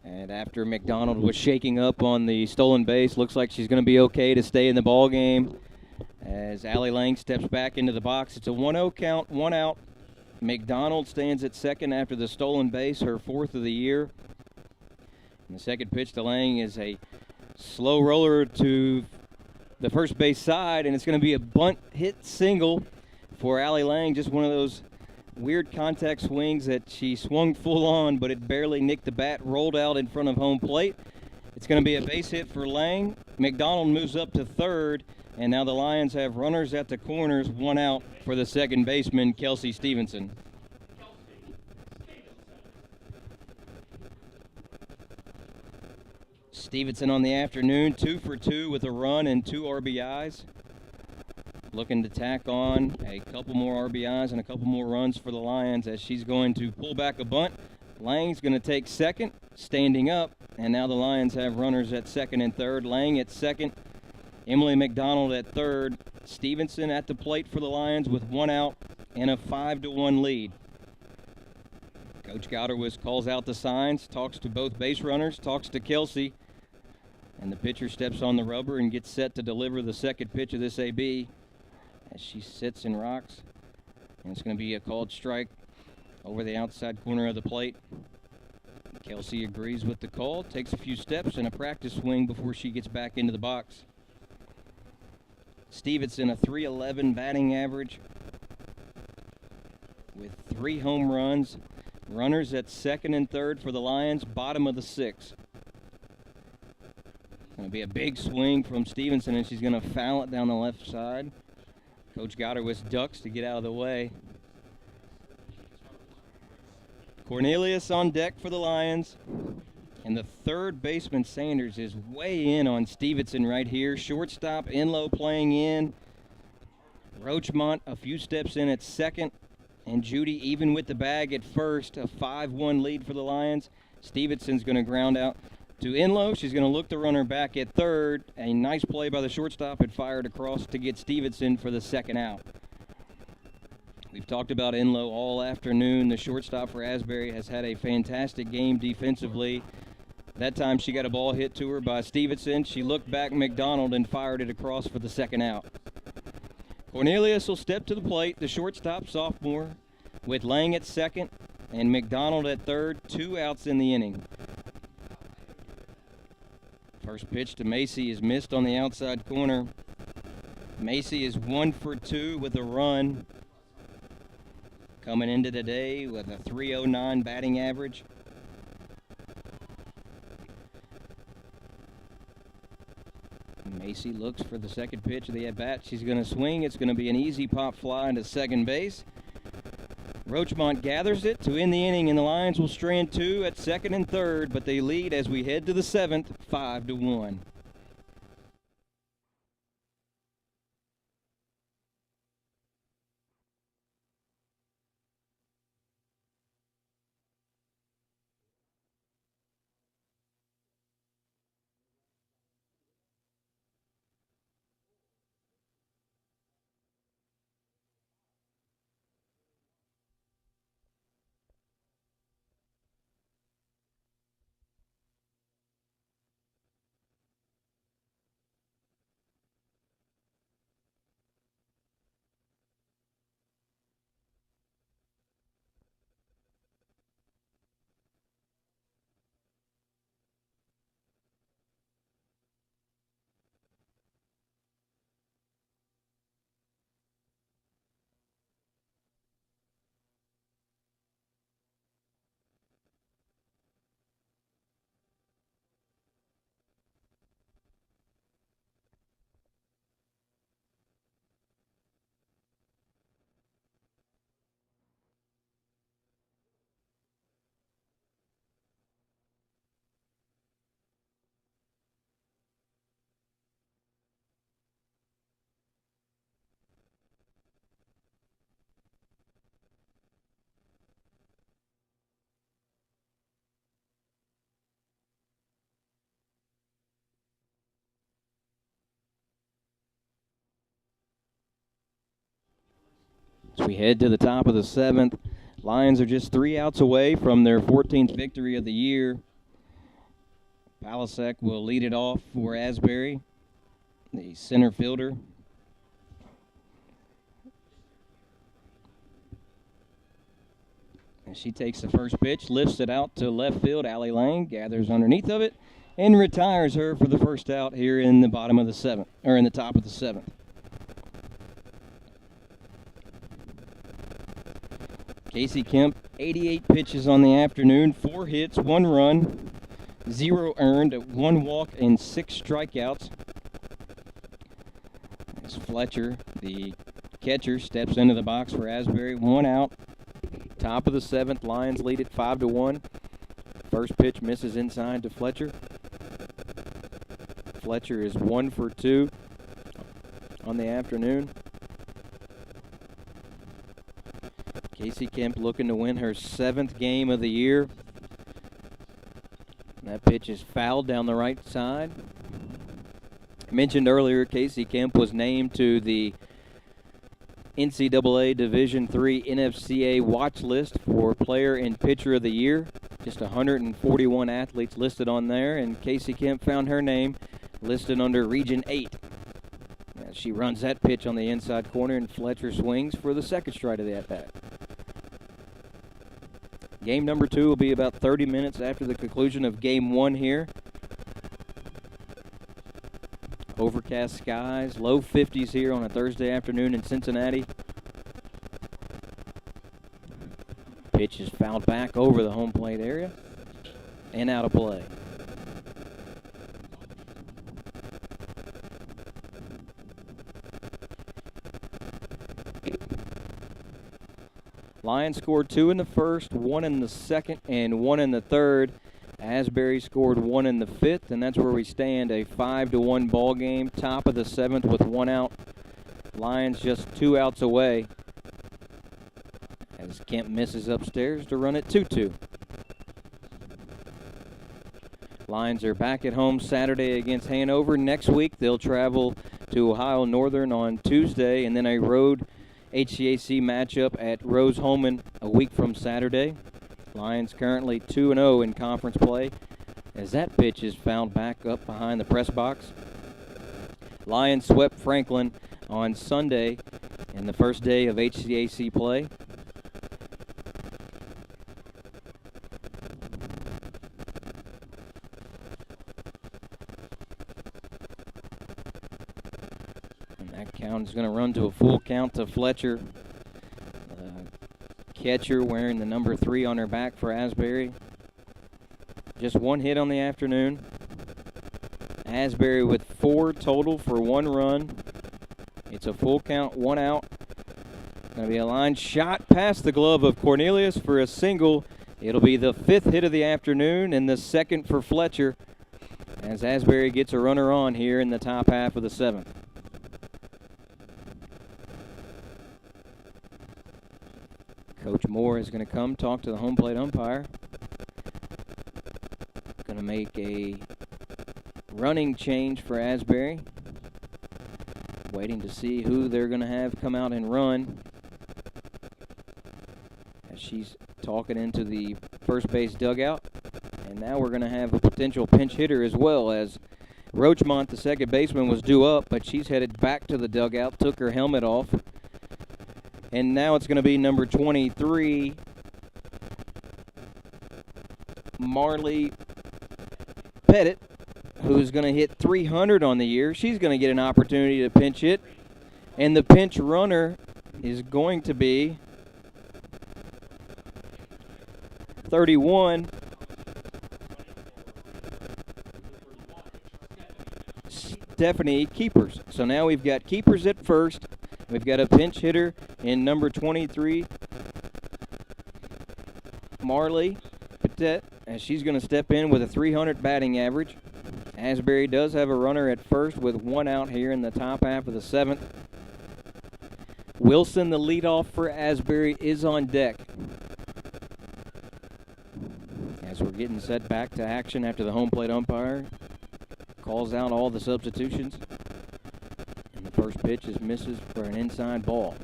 Speaker 2: And after McDonald was shaking up on the stolen base, looks like she's going to be okay to stay in the ball game. As Allie Lang steps back into the box, it's a 1-0 count, 1 out. McDonald stands at second after the stolen base, her 4th of the year. And the second pitch to Lang is a slow roller to the first base side, and it's going to be a bunt hit single for Allie Lang. Just one of those weird contact swings that she swung full on, but it barely nicked the bat, rolled out in front of home plate. It's going to be a base hit for Lang. McDonald moves up to third, and now the Lions have runners at the corners, 1 out for the second baseman, Kelsey Stevenson. Stevenson on the afternoon, 2 for 2 with a run and 2 RBIs. looking to tack on a couple more RBIs and a couple more runs for the Lions as she's going to pull back a bunt. Lang's going to take second, standing up, and now the Lions have runners at second and third. Lang at second, Emily McDonald at third, Stevenson at the plate for the Lions with one out and a 5-1 lead. Coach Gouderwis calls out the signs, talks to both base runners, talks to Kelsey, and the pitcher steps on the rubber and gets set to deliver the second pitch of this AB as she sits and rocks. And it's going to be a called strike over the outside corner of the plate. Kelsey agrees with the call, takes a few steps and a practice swing before she gets back into the box. Stevenson, a .311 batting average with 3 home runs. Runners at second and third for the Lions, bottom of the 6th. Going to be a big swing from Stevenson, and she's going to foul it down the left side. Coach Gouderwis ducks to get out of the way. Cornelius on deck for the Lions. And the third baseman, Sanders, is way in on Stevenson right here. Shortstop, Enlow playing in. Roachmont a few steps in at second. And Judy even with the bag at first. A 5-1 lead for the Lions. Stevenson's going to ground out to Enlow. She's going to look the runner back at third. A nice play by the shortstop. It fired across to get Stevenson for the second out. We've talked about Enlow all afternoon. The shortstop for Asbury has had a fantastic game defensively. That time she got a ball hit to her by Stevenson. She looked back McDonald and fired it across for the second out. Cornelius will step to the plate, the shortstop sophomore, with Lang at second and McDonald at third. 2 outs in the inning. First pitch to Macy is missed on the outside corner. Macy is 1 for 2 with a run. Coming into the day with a .309 batting average. Macy looks for the second pitch of the at-bat. She's going to swing. It's going to be an easy pop fly into second base. Roachmont gathers it to end the inning, and the Lions will strand 2 at second and third, but they lead as we head to the 7th, 5-1. As we head to the top of the 7th, Lions are just 3 outs away from their 14th victory of the year. Palasek will lead it off for Asbury, the center fielder. And she takes the first pitch, lifts it out to left field. Allie Lang gathers underneath of it and retires her for the first out here in the bottom of the 7th, or in the top of the 7th. Casey Kemp, 88 pitches on the afternoon, 4 hits, 1 run, 0 earned, 1 walk, and 6 strikeouts. As Fletcher, the catcher, steps into the box for Asbury, 1 out. Top of the 7th, Lions lead it 5-1. First pitch misses inside to Fletcher. Fletcher is 1 for 2 on the afternoon. Casey Kemp looking to win her 7th game of the year. That pitch is fouled down the right side. Mentioned earlier, Casey Kemp was named to the NCAA Division III NFCA watch list for Player and Pitcher of the Year. Just 141 athletes listed on there, and Casey Kemp found her name listed under Region 8. As she runs that pitch on the inside corner, and Fletcher swings for the second strike of the at-bat. Game number 2 will be about 30 minutes after the conclusion of Game 1 here. Overcast skies, low 50s here on a Thursday afternoon in Cincinnati. Pitch is fouled back over the home plate area and out of play. Lions scored 2 in the first, 1 in the second, and 1 in the third. Asbury scored 1 in the fifth, and that's where we stand, a 5-1 ball game. Top of the 7th with 1 out. Lions just 2 outs away as Kemp misses upstairs to run it 2-2. Lions are back at home Saturday against Hanover. Next week they'll travel to Ohio Northern on Tuesday, and then a road HCAC matchup at Rose-Hulman a week from Saturday. Lions currently 2-0 in conference play as that pitch is fouled back up behind the press box. Lions swept Franklin on Sunday in the first day of HCAC play. And that count is going to run to a full count to Fletcher. Catcher wearing the number 3 on her back for Asbury. Just 1 hit on the afternoon. Asbury with 4 total for 1 run. It's a full count, 1 out. Going to be a line shot past the glove of Cornelius for a single. It'll be the 5th hit of the afternoon and the 2nd for Fletcher as Asbury gets a runner on here in the top half of the 7th. Coach Moore is going to come talk to the home plate umpire. Going to make a running change for Asbury. Waiting to see who they're going to have come out and run. As she's talking into the first base dugout. And now we're going to have a potential pinch hitter as well, as Roachmont, the second baseman, was due up, but she's headed back to the dugout, took her helmet off. And now it's going to be number 23, Marley Pettit, who's going to hit 300 on the year. She's going to get an opportunity to pinch hit. And the pinch runner is going to be 31, Stephanie Keepers. So now we've got Keepers at first. We've got a pinch hitter in number 23, Marley Pettit, as she's going to step in with a 300 batting average. Asbury does have a runner at first with 1 out here in the top half of the 7th. Wilson, the leadoff for Asbury, is on deck. As we're getting set back to action after the home plate umpire calls out all the substitutions. First pitch is misses for an inside ball.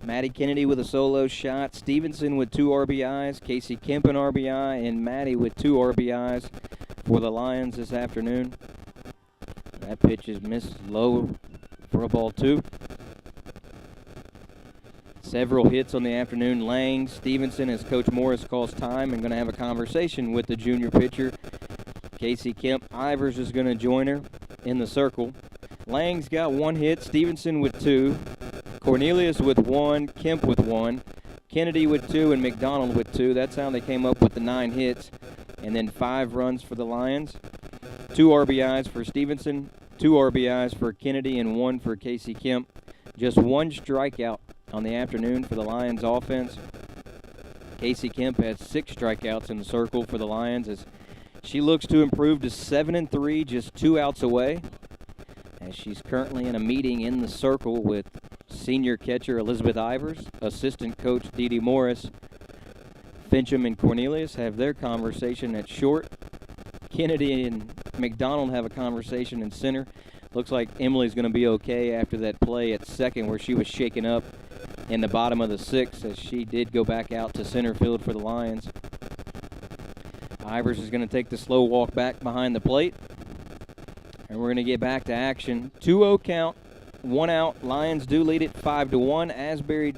Speaker 2: Maddie Kennedy with a solo shot. Stevenson with 2 RBIs. Casey Kemp an RBI. And Maddie with 2 RBIs for the Lions this afternoon. That pitch is missed low for a ball 2. Several hits on the afternoon. Lang, Stevenson, as Coach Morris calls time, and going to have a conversation with the junior pitcher. Casey Kemp. Ivers is going to join her in the circle. Lang's got 1 hit, Stevenson with 2, Cornelius with 1, Kemp with 1, Kennedy with 2, and McDonald with 2. That's how they came up with the 9 hits. And then 5 runs for the Lions. 2 RBIs for Stevenson, 2 RBIs for Kennedy, and 1 for Casey Kemp. Just 1 strikeout on the afternoon for the Lions offense. Casey Kemp has 6 strikeouts in the circle for the Lions as she looks to improve to 7-3, just 2 outs away. as she's currently in a meeting in the circle with senior catcher Elizabeth Ivers, assistant coach Dee Dee Morris. Fincham and Cornelius have their conversation at short. Kennedy and McDonald have a conversation in center. Looks like Emily's going to be okay after that play at second where she was shaken up in the bottom of the sixth, as she did go back out to center field for the Lions. Ivers is going to take the slow walk back behind the plate. And we're going to get back to action. 2-0 count, 1 out. Lions do lead it 5-1. Asbury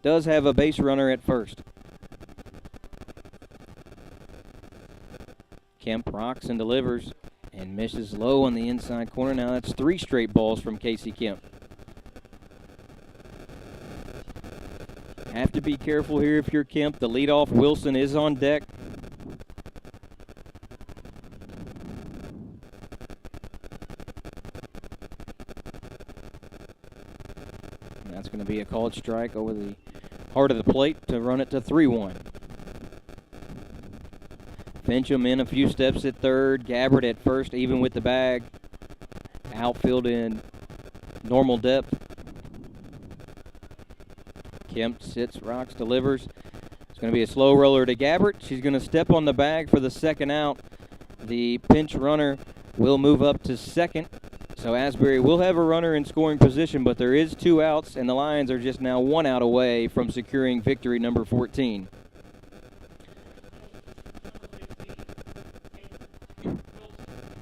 Speaker 2: does have a base runner at first. Kemp rocks and delivers and misses low on the inside corner. Now that's 3 straight balls from Casey Kemp. Have to be careful here if you're Kemp. The leadoff Wilson is on deck. And that's going to be a called strike over the heart of the plate to run it to 3-1. Fincham in a few steps at third. Gabbard at first, even with the bag. Outfield in normal depth. Kemp sits, rocks, delivers. It's going to be a slow roller to Gabbard. She's going to step on the bag for the second out. The pinch runner will move up to second. So Asbury will have a runner in scoring position, but there is 2 outs, and the Lions are just now 1 out away from securing victory number 14.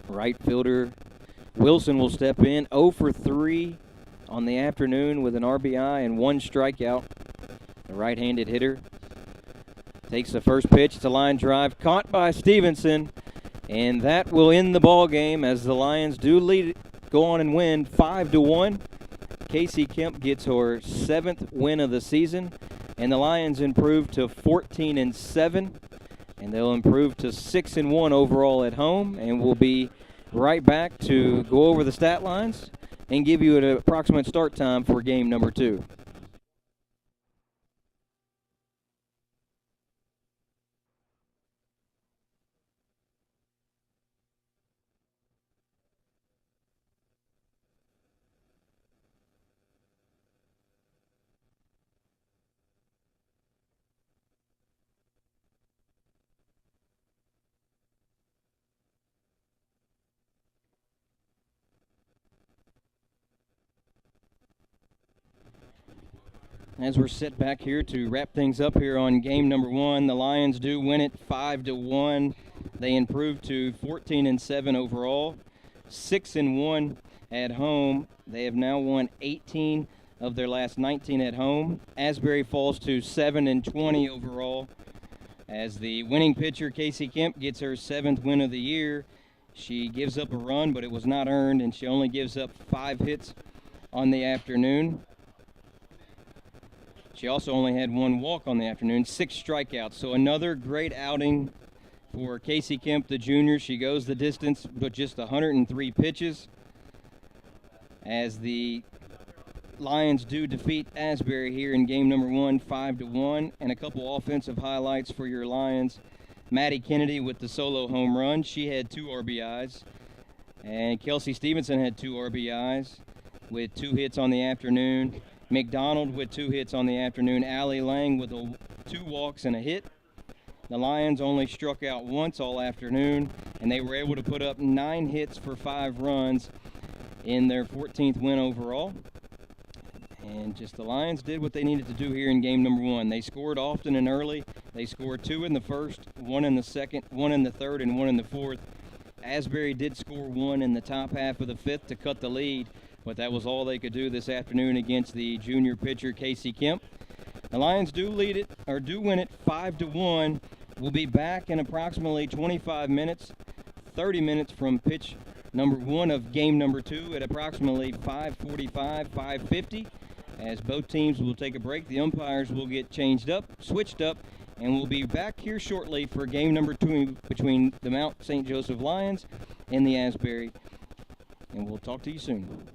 Speaker 2: Right fielder Wilson will step in, 0 for 3 on the afternoon with an RBI and 1 strikeout. The right-handed hitter takes the first pitch. It's a line drive caught by Stevenson, and that will end the ball game as the Lions do lead, go on and win 5-1. Casey Kemp gets her 7th win of the season, and the Lions improve to 14-7, and they'll improve to 6-1 overall at home, and will be right back to go over the stat lines and give you an approximate start time for game number 2. As we're set back here to wrap things up here on game number 1, the Lions do win it 5-1. They improve to 14-7 overall, 6-1 at home. They have now won 18 of their last 19 at home. Asbury falls to 7-20 overall, as the winning pitcher Casey Kemp gets her 7th win of the year. She gives up a run, but it was not earned, and she only gives up 5 hits on the afternoon. She also only had 1 walk on the afternoon, 6 strikeouts. So another great outing for Casey Kemp, the junior. She goes the distance with just 103 pitches, as the Lions do defeat Asbury here in game number 1, 5-1. And a couple offensive highlights for your Lions. Maddie Kennedy with the solo home run. She had 2 RBIs. And Kelsey Stevenson had 2 RBIs with 2 hits on the afternoon. McDonald with 2 hits on the afternoon. Allie Lang with 2 walks and a hit. The Lions only struck out once all afternoon, and they were able to put up 9 hits for 5 runs in their 14th win overall. And just the Lions did what they needed to do here in game number 1. They scored often and early. They scored 2 in the first, 1 in the second, 1 in the third, and 1 in the fourth. Asbury did score 1 in the top half of the 5th to cut the lead, but that was all they could do this afternoon against the junior pitcher Casey Kemp. The Lions do lead it, or do win it 5-1. We'll be back in approximately 25 minutes, 30 minutes from pitch number 1 of game number 2 at approximately 5:45, 5:50. As both teams will take a break, the umpires will get switched up, and we'll be back here shortly for game number 2 between the Mount St. Joseph Lions and the Asbury. And we'll talk to you soon.